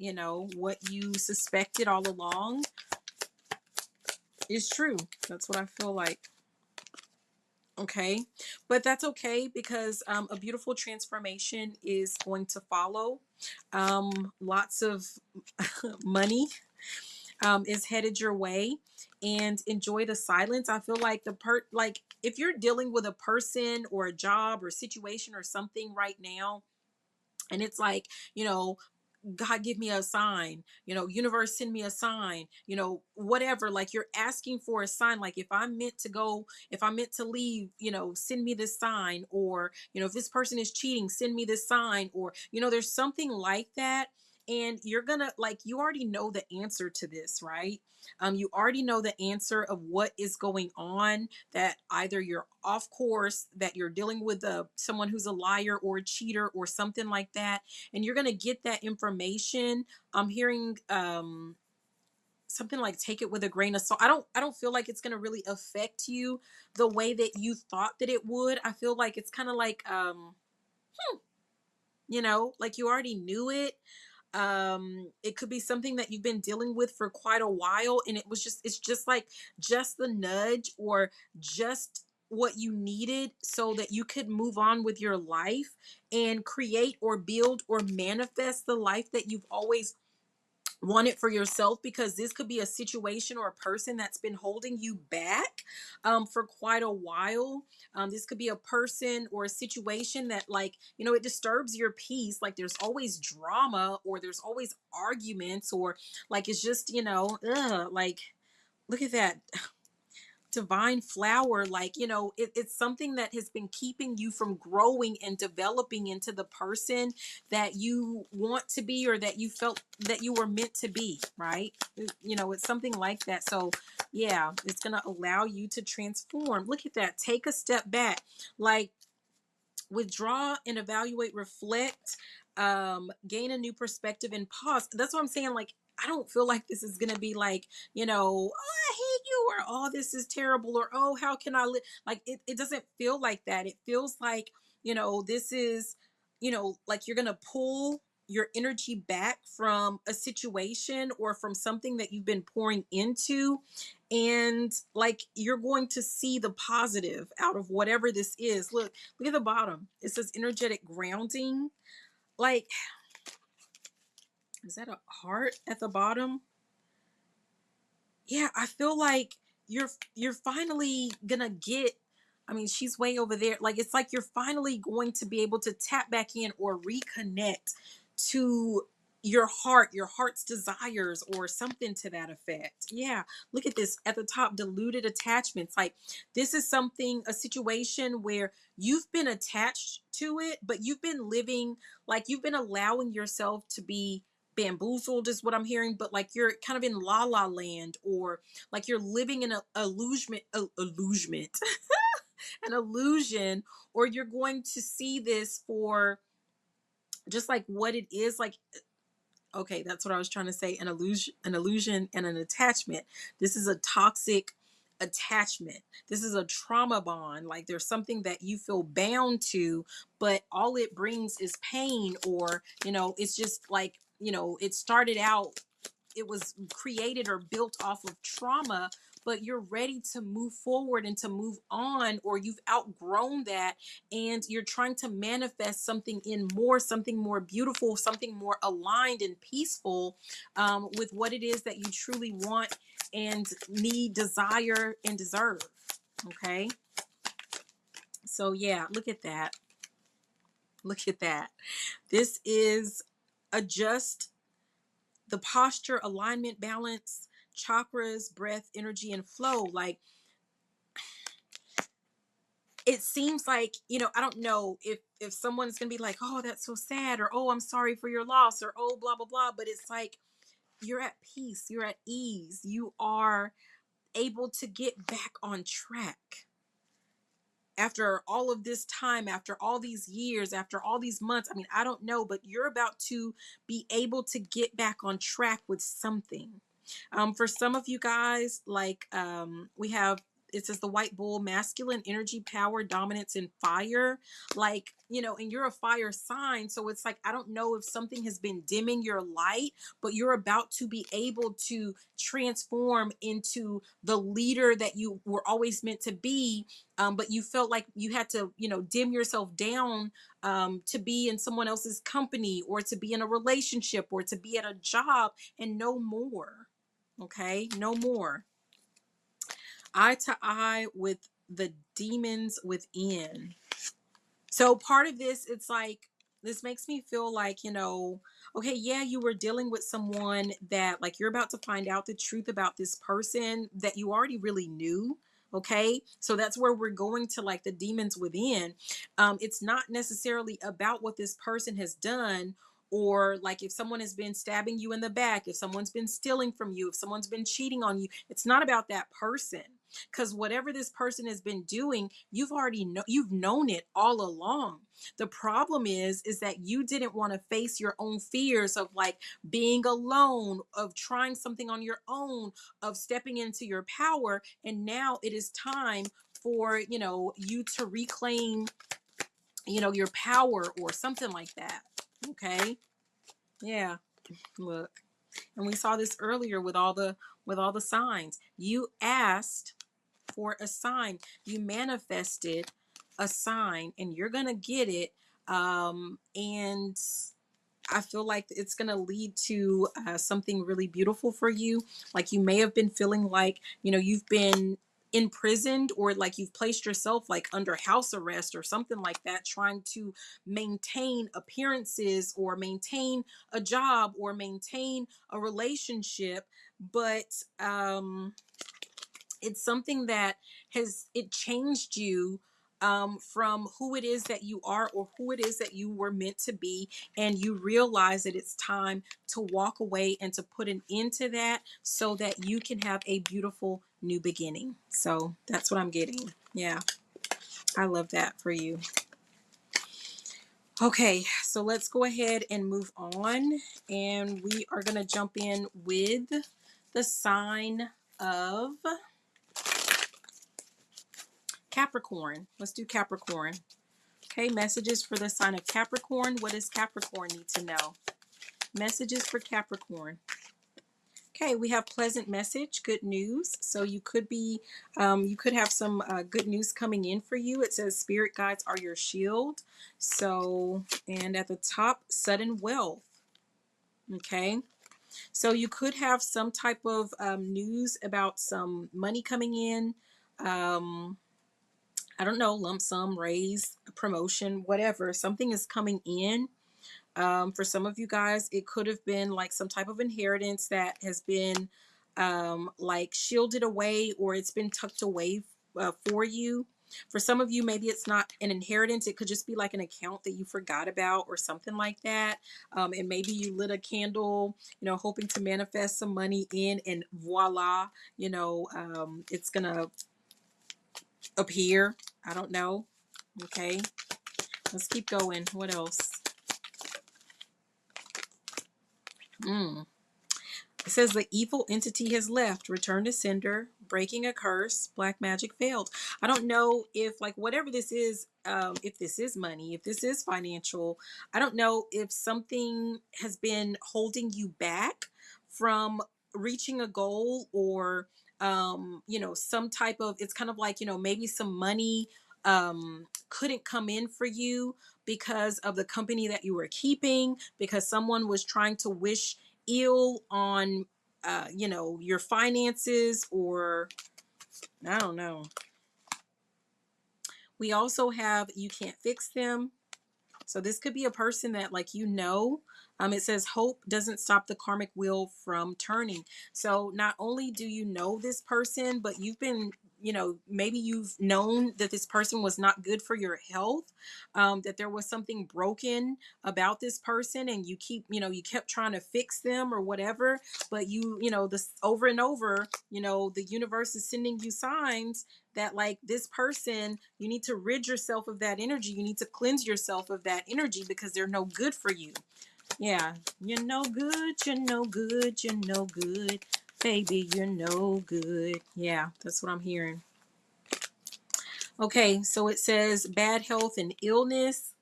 what you suspected all along is true. That's what I feel like. Okay. But that's okay because a beautiful transformation is going to follow. Lots of money is headed your way, and enjoy the silence. I feel like like if you're dealing with a person or a job or situation or something right now, and it's like, God, give me a sign, universe, send me a sign, whatever. Like you're asking for a sign. Like if I'm meant to go, if I'm meant to leave, send me this sign. Or, if this person is cheating, send me this sign. Or, there's something like that. And you're gonna, like, you already know the answer to this, right? You already know the answer of what is going on, that either you're off course, that you're dealing with someone who's a liar or a cheater or something like that, and you're going to get that information. I'm hearing something like take it with a grain of salt. I don't feel like it's going to really affect you the way that you thought that it would. I feel like it's kind of like like you already knew it. It could be something that you've been dealing with for quite a while, and it's just like just the nudge, or just what you needed so that you could move on with your life and create or build or manifest the life that you've always want it for yourself. Because this could be a situation or a person that's been holding you back for quite a while. This could be a person or a situation that, like, it disturbs your peace. Like there's always drama, or there's always arguments, or like it's just, like, look at that divine flower. Like, it's something that has been keeping you from growing and developing into the person that you want to be, or that you felt that you were meant to be, right? It's something like that. So yeah, it's going to allow you to transform. Look at that, take a step back, like withdraw and evaluate, reflect, gain a new perspective, and pause. That's what I'm saying. Like, I don't feel like this is gonna be like, oh, I hate you, or oh, this is terrible, or oh, how can I live? Like it doesn't feel like that. It feels like, this is, like you're gonna pull your energy back from a situation or from something that you've been pouring into, and like you're going to see the positive out of whatever this is. Look at the bottom. It says energetic grounding. Like, is that a heart at the bottom? Yeah, I feel like you're finally gonna get, I mean, she's way over there. Like it's like you're finally going to be able to tap back in or reconnect to your heart, your heart's desires, or something to that effect. Yeah, look at this at the top, deluded attachments. Like this is something, a situation where you've been attached to it, but you've been living, like you've been allowing yourself to be bamboozled, is what I'm hearing. But like you're kind of in la la land, or like you're living in illusion an illusion, or you're going to see this for just like what it is. Like, okay, that's what I was trying to say, an illusion and an attachment. This is a toxic attachment. This is a trauma bond. Like there's something that you feel bound to, but all it brings is pain. Or it's just like, it started out, it was created or built off of trauma, but you're ready to move forward and to move on, or you've outgrown that, and you're trying to manifest something more beautiful, something more aligned and peaceful, with what it is that you truly want and need, desire, and deserve. Okay, So yeah, look at that. Look at that. This is adjust the posture, alignment, balance, chakras, breath, energy, and flow. Like, it seems like, I don't know if someone's gonna be like, oh, that's so sad, or oh, I'm sorry for your loss, or oh, blah blah blah. But it's like you're at peace, you're at ease, you are able to get back on track after all of this time, after all these years, after all these months. I mean, I don't know, but you're about to be able to get back on track with something. For some of you guys, like, we have, it says the white bull, masculine energy, power, dominance, and fire. Like, and you're a fire sign. So it's like, I don't know if something has been dimming your light, but you're about to be able to transform into the leader that you were always meant to be. But you felt like you had to, dim yourself down, to be in someone else's company, or to be in a relationship, or to be at a job, and no more. Okay, no more. Eye to eye with the demons within. So part of this, it's like, this makes me feel like, okay, yeah, you were dealing with someone that, like, you're about to find out the truth about this person that you already really knew. Okay, so that's where we're going to, like, the demons within. It's not necessarily about what this person has done, or like if someone has been stabbing you in the back, if someone's been stealing from you, if someone's been cheating on you. It's not about that person, because whatever this person has been doing, you've known it all along. The problem is that you didn't want to face your own fears of, like, being alone, of trying something on your own, of stepping into your power. And now it is time for, you to reclaim, your power, or something like that. Okay, yeah, look. And we saw this earlier with all the signs. You asked for a sign, you manifested a sign, and you're gonna get it. And I feel like it's going to lead to something really beautiful for you. Like, you may have been feeling like, you've been imprisoned, or like you've placed yourself, like, under house arrest or something like that, trying to maintain appearances, or maintain a job, or maintain a relationship. But it's something that it changed you, from who it is that you are, or who it is that you were meant to be. And you realize that it's time to walk away and to put an end to that, so that you can have a beautiful new beginning. So that's what I'm getting. Yeah, I love that for you. Okay, so let's go ahead and move on, and we are going to jump in with the sign of Capricorn. Let's do Capricorn. Okay, messages for the sign of Capricorn. What does Capricorn need to know? Messages for Capricorn. Okay, we have pleasant message, good news. So you could have some good news coming in for you. It says spirit guides are your shield. So, and at the top, sudden wealth. Okay, so you could have some type of news about some money coming in. I don't know, lump sum, raise, promotion, whatever. Something is coming in. For some of you guys, it could have been like some type of inheritance that has been, like, shielded away, or it's been tucked away for you. For some of you, maybe it's not an inheritance. It could just be like an account that you forgot about, or something like that. And maybe you lit a candle, hoping to manifest some money in, and voila, it's going to appear. I don't know. Okay, let's keep going. What else? It says the evil entity has left, return to sender, breaking a curse, black magic failed. I don't know if, like, whatever this is, if this is money, if this is financial, I don't know if something has been holding you back from reaching a goal, or, some type of, it's kind of like, maybe some money couldn't come in for you because of the company that you were keeping, because someone was trying to wish ill on your finances, or I don't know. We also have you can't fix them. So this could be a person that, like, it says hope doesn't stop the karmic wheel from turning. So not only do you know this person, but you've been, maybe you've known that this person was not good for your health, that there was something broken about this person, and you kept trying to fix them or whatever. But this over and over, the universe is sending you signs that, like, this person, you need to rid yourself of that energy. You need to cleanse yourself of that energy because they're no good for you. Yeah, you're no good, you're no good, you're no good, baby, you're no good. Yeah, that's what I'm hearing. Okay, so it says bad health and illness.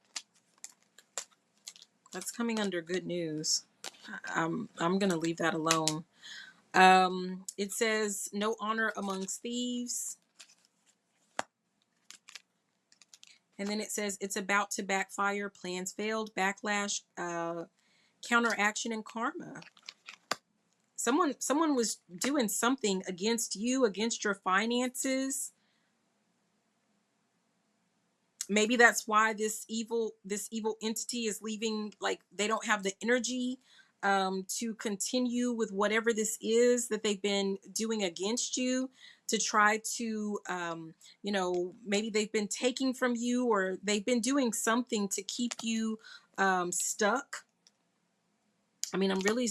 That's coming under good news. I'm gonna leave that alone. It says no honor amongst thieves. And then it says it's about to backfire, plans failed, backlash, counteraction, and karma. Someone was doing something against you, against your finances. Maybe that's why this evil entity is leaving. Like, they don't have the energy to continue with whatever this is that they've been doing against you, to try to maybe they've been taking from you, or they've been doing something to keep you stuck. I mean, I'm really,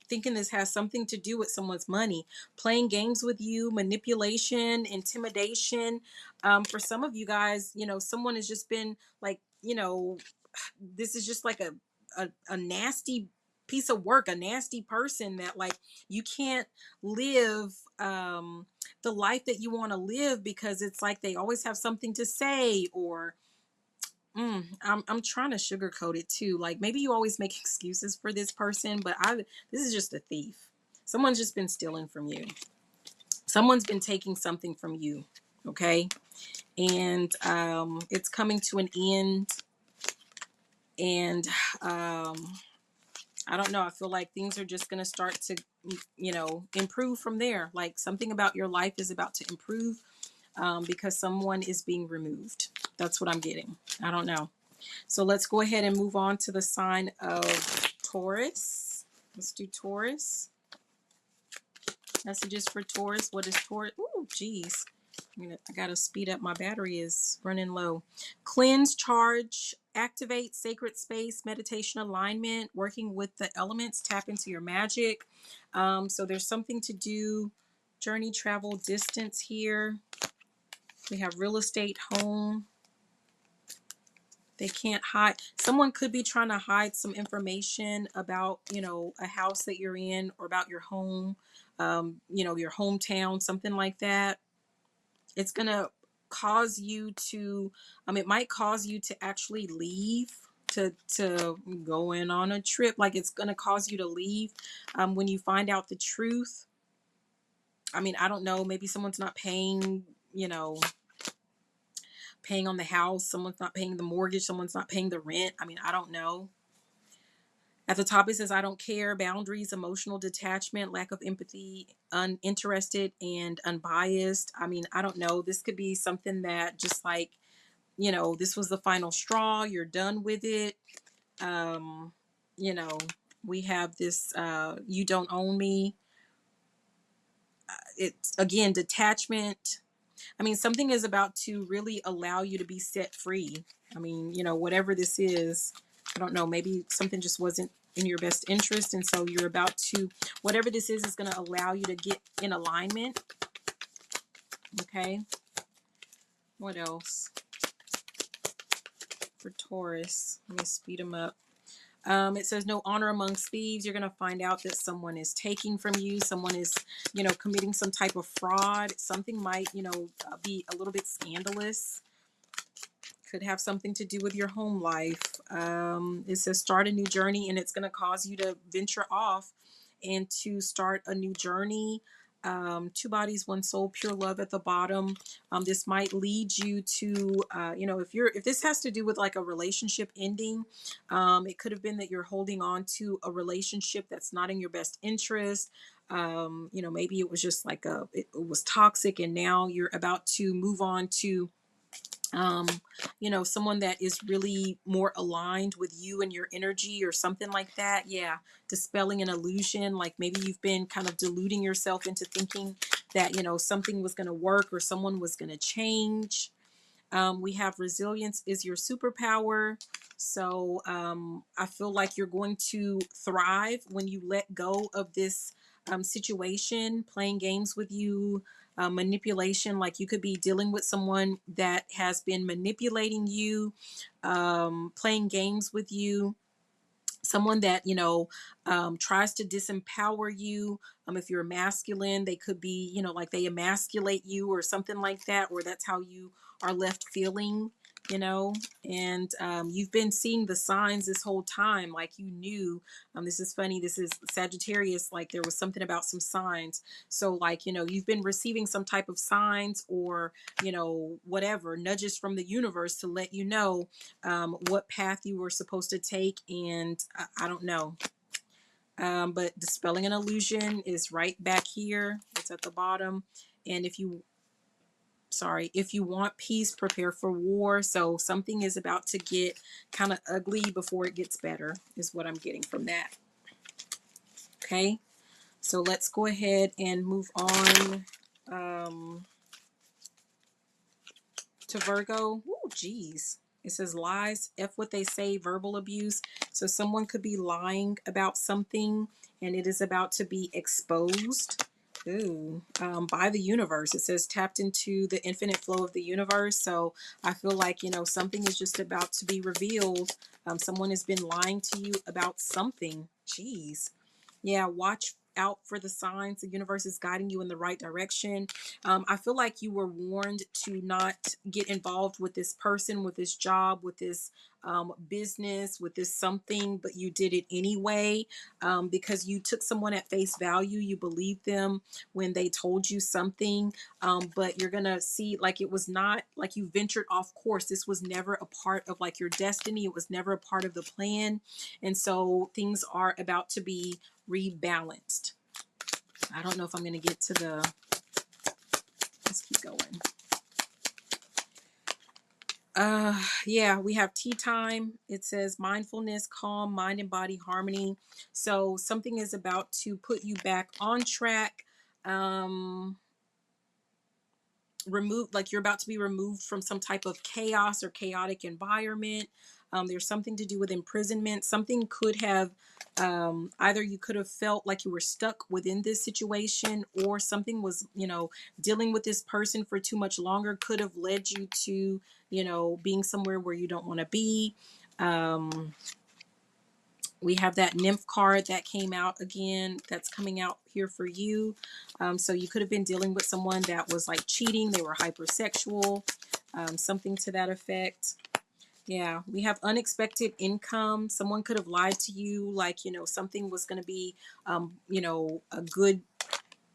thinking this has something to do with someone's money, playing games with you, manipulation, intimidation. For some of you guys, someone has just been like, this is just like a nasty piece of work, a nasty person that, like, you can't live the life that you want to live because it's like they always have something to say, or I'm trying to sugarcoat it too. Like, maybe you always make excuses for this person, but this is just a thief. Someone's just been stealing from you. Someone's been taking something from you. Okay. And it's coming to an end. And I don't know. I feel like things are just going to start to, improve from there. Like, something about your life is about to improve because someone is being removed. That's what I'm getting. I don't know. So let's go ahead and move on to the sign of Taurus. Let's do Taurus. Messages for Taurus. What is Taurus? Ooh, geez. I gotta speed up. My battery is running low. Cleanse, charge, activate sacred space, meditation, alignment, working with the elements, tap into your magic. So there's something to do. Journey, travel, distance here. We have real estate, home. They can't hide. Someone could be trying to hide some information about, a house that you're in, or about your home, your hometown, something like that. It's going to cause you to, it might cause you to actually leave, to go in on a trip. Like, it's going to cause you to leave when you find out the truth. I don't know. Maybe someone's not paying, paying on the house. Someone's not paying the mortgage. Someone's not paying the rent. I don't know. At the top, it says, I don't care. Boundaries, emotional detachment, lack of empathy, uninterested and unbiased. I don't know. This could be something that just, like, this was the final straw. You're done with it. You know, we have this, you don't own me. It's, again, detachment. Something is about to really allow you to be set free. Whatever this is, I don't know, maybe something just wasn't in your best interest. And so you're about to, whatever this is going to allow you to get in alignment. Okay. What else? For Taurus, let me speed them up. It says no honor amongst thieves. You're going to find out that someone is taking from you. Someone is, committing some type of fraud. Something might, be a little bit scandalous. Could have something to do with your home life. It says start a new journey, and it's going to cause you to venture off and to start a new journey. Two bodies, one soul, pure love at the bottom. This might lead you to, if this has to do with like a relationship ending, it could have been that you're holding on to a relationship that's not in your best interest. Maybe it was just like it was toxic, and now you're about to move on to um you know, someone that is really more aligned with you and your energy or something like that. Yeah, dispelling an illusion, like maybe you've been kind of deluding yourself into thinking that, you know, something was going to work or someone was going to change. We have resilience is your superpower. So I feel like you're going to thrive when you let go of this situation, playing games with you, manipulation. Like you could be dealing with someone that has been manipulating you, playing games with you, someone that, you know, tries to disempower you. If you're masculine, they could be, you know, like they emasculate you or something like that, or that's how you are left feeling, you know. And you've been seeing the signs this whole time, like you knew. This is funny, this is Sagittarius, like there was something about some signs. So like, you know, you've been receiving some type of signs or, you know, whatever nudges from the universe to let you know what path you were supposed to take. And I don't know. But dispelling an illusion is right back here. It's at the bottom. And if you want peace, prepare for war. So something is about to get kind of ugly before it gets better, is what I'm getting from that. Okay. So let's go ahead and move on to Virgo. Oh, geez. It says lies, F what they say, verbal abuse. So someone could be lying about something and it is about to be exposed. Ooh, by the universe. It says tapped into the infinite flow of the universe. So I feel like, you know, something is just about to be revealed. Someone has been lying to you about something. Jeez. Yeah, watch out for the signs. The universe is guiding you in the right direction. I feel like you were warned to not get involved with this person, with this job, with this business, with this something, but you did it anyway because you took someone at face value. You believed them when they told you something, but you're going to see like it was not like you ventured off course. This was never a part of like your destiny. It was never a part of the plan. And so things are about to be rebalanced. I don't know if I'm going to get to the, let's keep going. Yeah, we have tea time. It says mindfulness, calm, mind and body harmony. So something is about to put you back on track. Removed, like you're about to be removed from some type of chaos or chaotic environment. There's something to do with imprisonment. Something could have either you could have felt like you were stuck within this situation, or something was, you know, dealing with this person for too much longer could have led you to, you know, being somewhere where you don't want to be. We have that nymph card that came out again, that's coming out here for you. So you could have been dealing with someone that was like cheating. They were hypersexual, something to that effect. Yeah, we have unexpected income. Someone could have lied to you, like, you know, something was going to be, you know,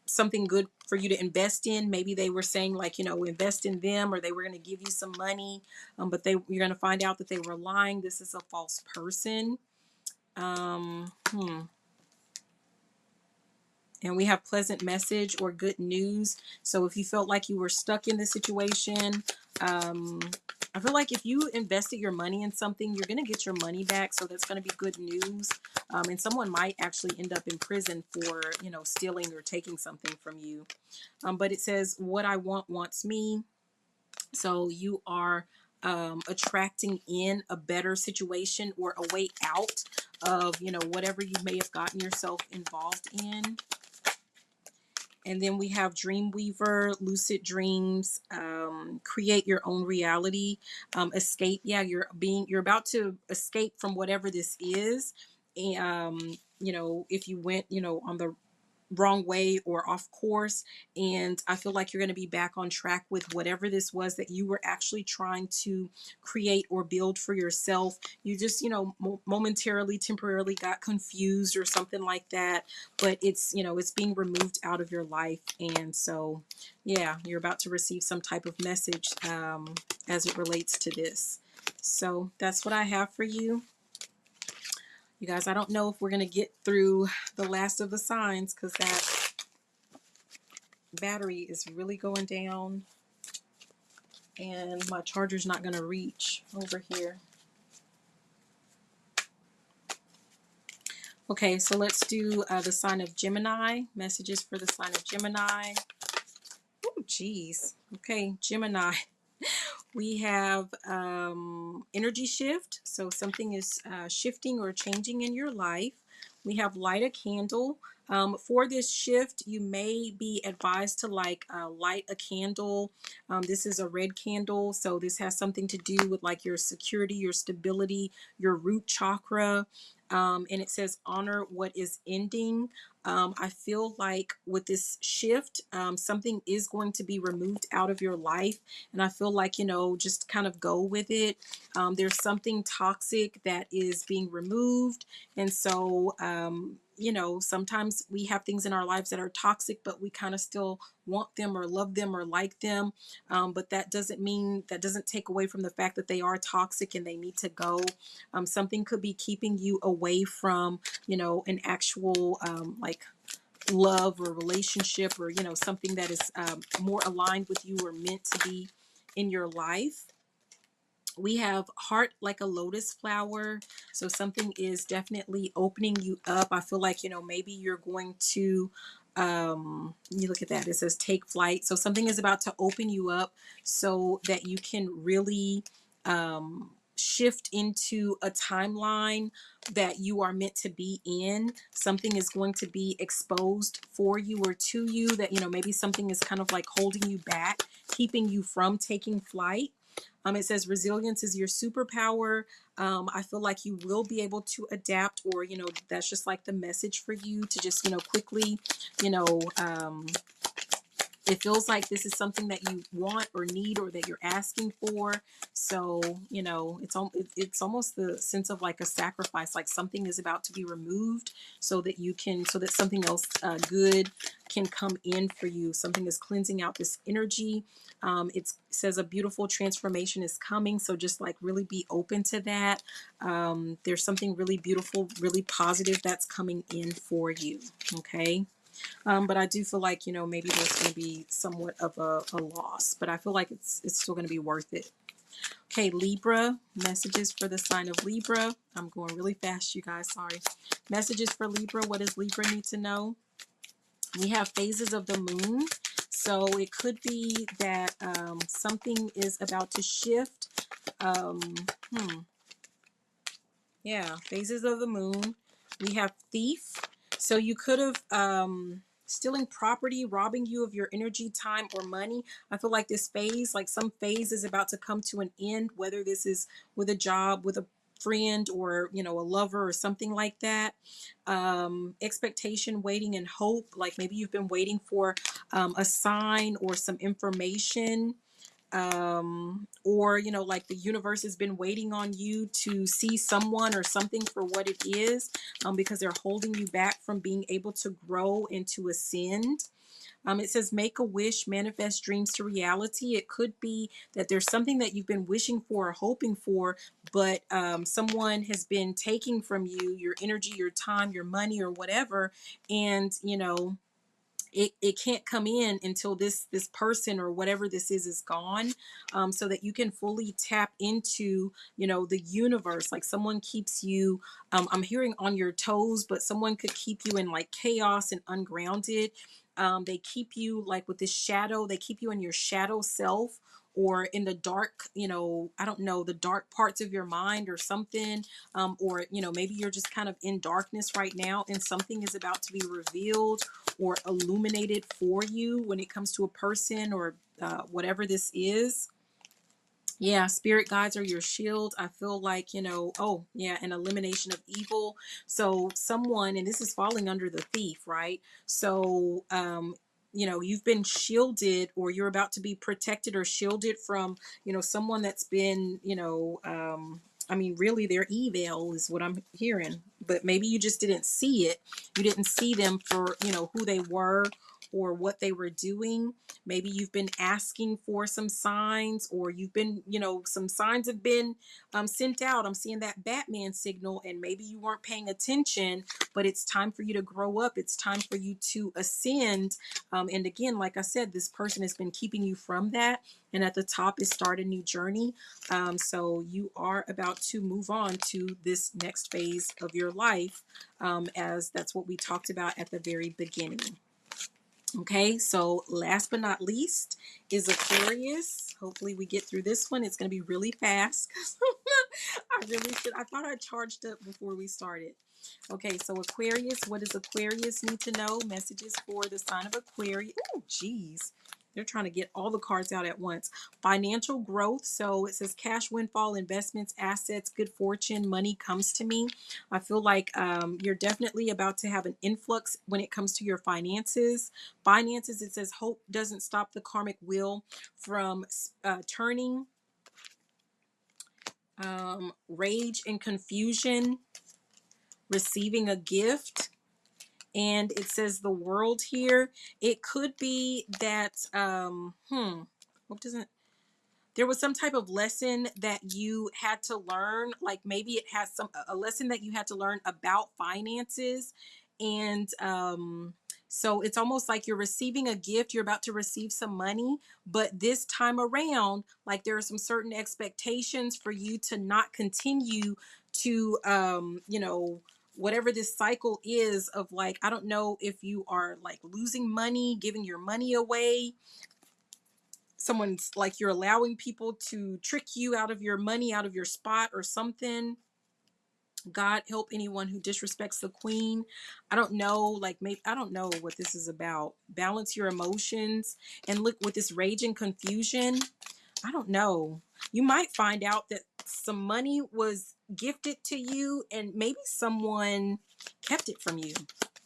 something good for you to invest in. Maybe they were saying like, you know, invest in them, or they were going to give you some money, but you're going to find out that they were lying. This is a false person. Um, hmm. And we have pleasant message or good news. So if you felt like you were stuck in this situation, I feel like if you invested your money in something, you're going to get your money back. So that's going to be good news. And someone might actually end up in prison for, you know, stealing or taking something from you. But it says, what I want wants me. So you are attracting in a better situation or a way out of, you know, whatever you may have gotten yourself involved in. And then we have Dreamweaver, lucid dreams, create your own reality, escape. Yeah, you're about to escape from whatever this is. And, you know, if you went, you know, on the wrong way or off course, and I feel like you're going to be back on track with whatever this was that you were actually trying to create or build for yourself. You just, you know, momentarily, temporarily got confused or something like that, but it's, you know, it's being removed out of your life. And so yeah, you're about to receive some type of message as it relates to this. So that's what I have for you. You guys, I don't know if we're going to get through the last of the signs because that battery is really going down. And my charger's not going to reach over here. Okay, so let's do the sign of Gemini. Messages for the sign of Gemini. Oh, geez. Okay, Gemini. We have energy shift. So something is shifting or changing in your life. We have light a candle. For this shift, you may be advised to light a candle. This is a red candle. So this has something to do with like your security, your stability, your root chakra. And it says honor what is ending. I feel like with this shift, something is going to be removed out of your life. And I feel like, you know, just kind of go with it. There's something toxic that is being removed. And so, you know, sometimes we have things in our lives that are toxic, but we kind of still want them or love them or like them. But that doesn't take away from the fact that they are toxic and they need to go. Something could be keeping you away from, you know, an actual like love or relationship, or, you know, something that is more aligned with you or meant to be in your life. We have heart like a lotus flower. So something is definitely opening you up. I feel like, you know, maybe you're going to, you look at that, it says take flight. So something is about to open you up so that you can really shift into a timeline that you are meant to be in. Something is going to be exposed for you or to you that, you know, maybe something is kind of like holding you back, keeping you from taking flight. It says resilience is your superpower. I feel like you will be able to adapt, or, you know, that's just like the message for you to just, you know, quickly, you know, it feels like this is something that you want or need or that you're asking for. So, you know, it's almost the sense of like a sacrifice, like something is about to be removed so that you can, so that something else good can come in for you. Something is cleansing out this energy. It says a beautiful transformation is coming. So just like really be open to that. There's something really beautiful, really positive that's coming in for you. Okay. But I do feel like, you know, maybe there's going to be somewhat of a loss, but I feel like it's still going to be worth it. Okay, Libra, messages for the sign of Libra. I'm going really fast, you guys, sorry. Messages for Libra, what does Libra need to know? We have phases of the moon. So it could be that something is about to shift. Um, Yeah, phases of the moon. We have thief. So you could have stealing property, robbing you of your energy, time, or money. I feel like this phase, like some phase is about to come to an end, whether this is with a job, with a friend, or, you know, a lover or something like that. Expectation, waiting, and hope. Like maybe you've been waiting for a sign or some information, or, you know, like the universe has been waiting on you to see someone or something for what it is, because they're holding you back from being able to grow and to ascend. It says make a wish, manifest dreams to reality. It could be that there's something that you've been wishing for or hoping for, but someone has been taking from you your energy, your time, your money, or whatever. And, you know, it can't come in until this person or whatever this is gone, so that you can fully tap into, you know, the universe. Like someone keeps you, I'm hearing on your toes, but someone could keep you in like chaos and ungrounded. They keep you like with this shadow, they keep you in your shadow self, or in the dark, you know, I don't know, the dark parts of your mind or something. Or, you know, maybe you're just kind of in darkness right now and something is about to be revealed or illuminated for you when it comes to a person or whatever this is. Yeah, spirit guides are your shield. I feel like, you know, oh, yeah, an elimination of evil. So someone, and this is falling under the thief, right? So, you know, you've been shielded, or you're about to be protected or shielded from, you know, someone that's been, you know, I mean, really, they're evil is what I'm hearing, but maybe you just didn't see it. You didn't see them for, you know, who they were, or what they were doing. Maybe you've been asking for some signs, or you've been, some signs have been sent out. I'm seeing that Batman signal, and maybe you weren't paying attention, but it's time for you to grow up. It's time for you to ascend. And again, like I said, this person has been keeping you from that. And at the top is start a new journey. So you are about to move on to this next phase of your life, as that's what we talked about at the very beginning. Okay, so last but not least is Aquarius. Hopefully we get through this one. It's going to be really fast. I thought I charged up before we started. Okay, so Aquarius, what does Aquarius need to know? Messages for the sign of Aquarius. Oh, geez. They're trying to get all the cards out at once. Financial growth. So it says cash windfall, investments, assets, good fortune, money comes to me. I feel like you're definitely about to have an influx when it comes to your finances. Finances, it says hope doesn't stop the karmic wheel from turning. Rage and confusion, receiving a gift. And it says the world here. It could be that what doesn't there was some type of lesson that you had to learn, like maybe it has a lesson that you had to learn about finances. And so it's almost like you're receiving a gift, you're about to receive some money, but this time around, like there are some certain expectations for you to not continue to whatever this cycle is of, like, I don't know if you are like losing money, giving your money away. Someone's like, you're allowing people to trick you out of your money, out of your spot or something. God help anyone who disrespects the queen. I don't know, like maybe, I don't know what this is about. Balance your emotions. And look, with this rage and confusion, I don't know. You might find out that some money was gifted to you and maybe someone kept it from you.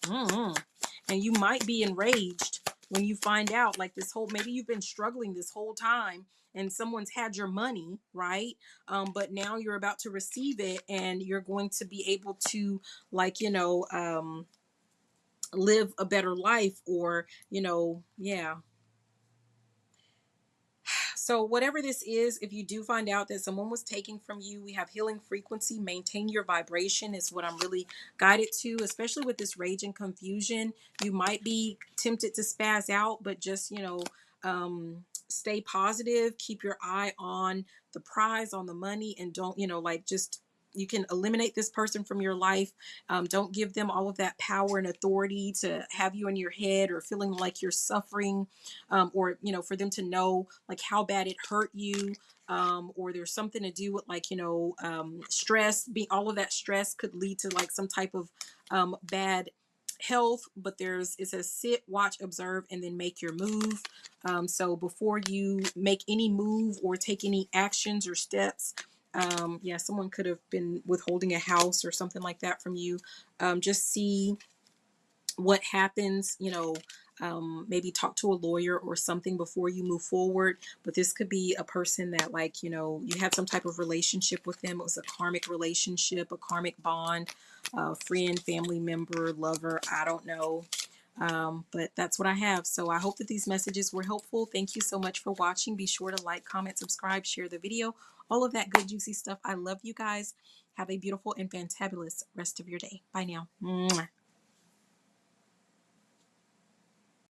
And you might be enraged when you find out, like, this whole, maybe you've been struggling this whole time and someone's had your money, right? But now you're about to receive it and you're going to be able to, like, live a better life, or, yeah. So whatever this is, if you do find out that someone was taking from you, we have healing frequency. Maintain your vibration is what I'm really guided to, especially with this rage and confusion. You might be tempted to spaz out, but just, stay positive. Keep your eye on the prize, on the money, and don't, like, just, you can eliminate this person from your life. Don't give them all of that power and authority to have you in your head, or feeling like you're suffering, or, for them to know like how bad it hurt you, or there's something to do with, like, stress. All of that stress could lead to like some type of bad health. But it says sit, watch, observe, and then make your move. So before you make any move or take any actions or steps, yeah, someone could have been withholding a house or something like that from you. Just see what happens, maybe talk to a lawyer or something before you move forward. But this could be a person that, like, you had some type of relationship with them. It was a karmic relationship, a karmic bond, friend, family member, lover, I don't know. But that's what I have. So I hope that these messages were helpful. Thank you so much for watching. Be sure to like, comment, subscribe, share the video, all of that good juicy stuff. I love you guys. Have a beautiful and fantabulous rest of your day. Bye now. Mwah.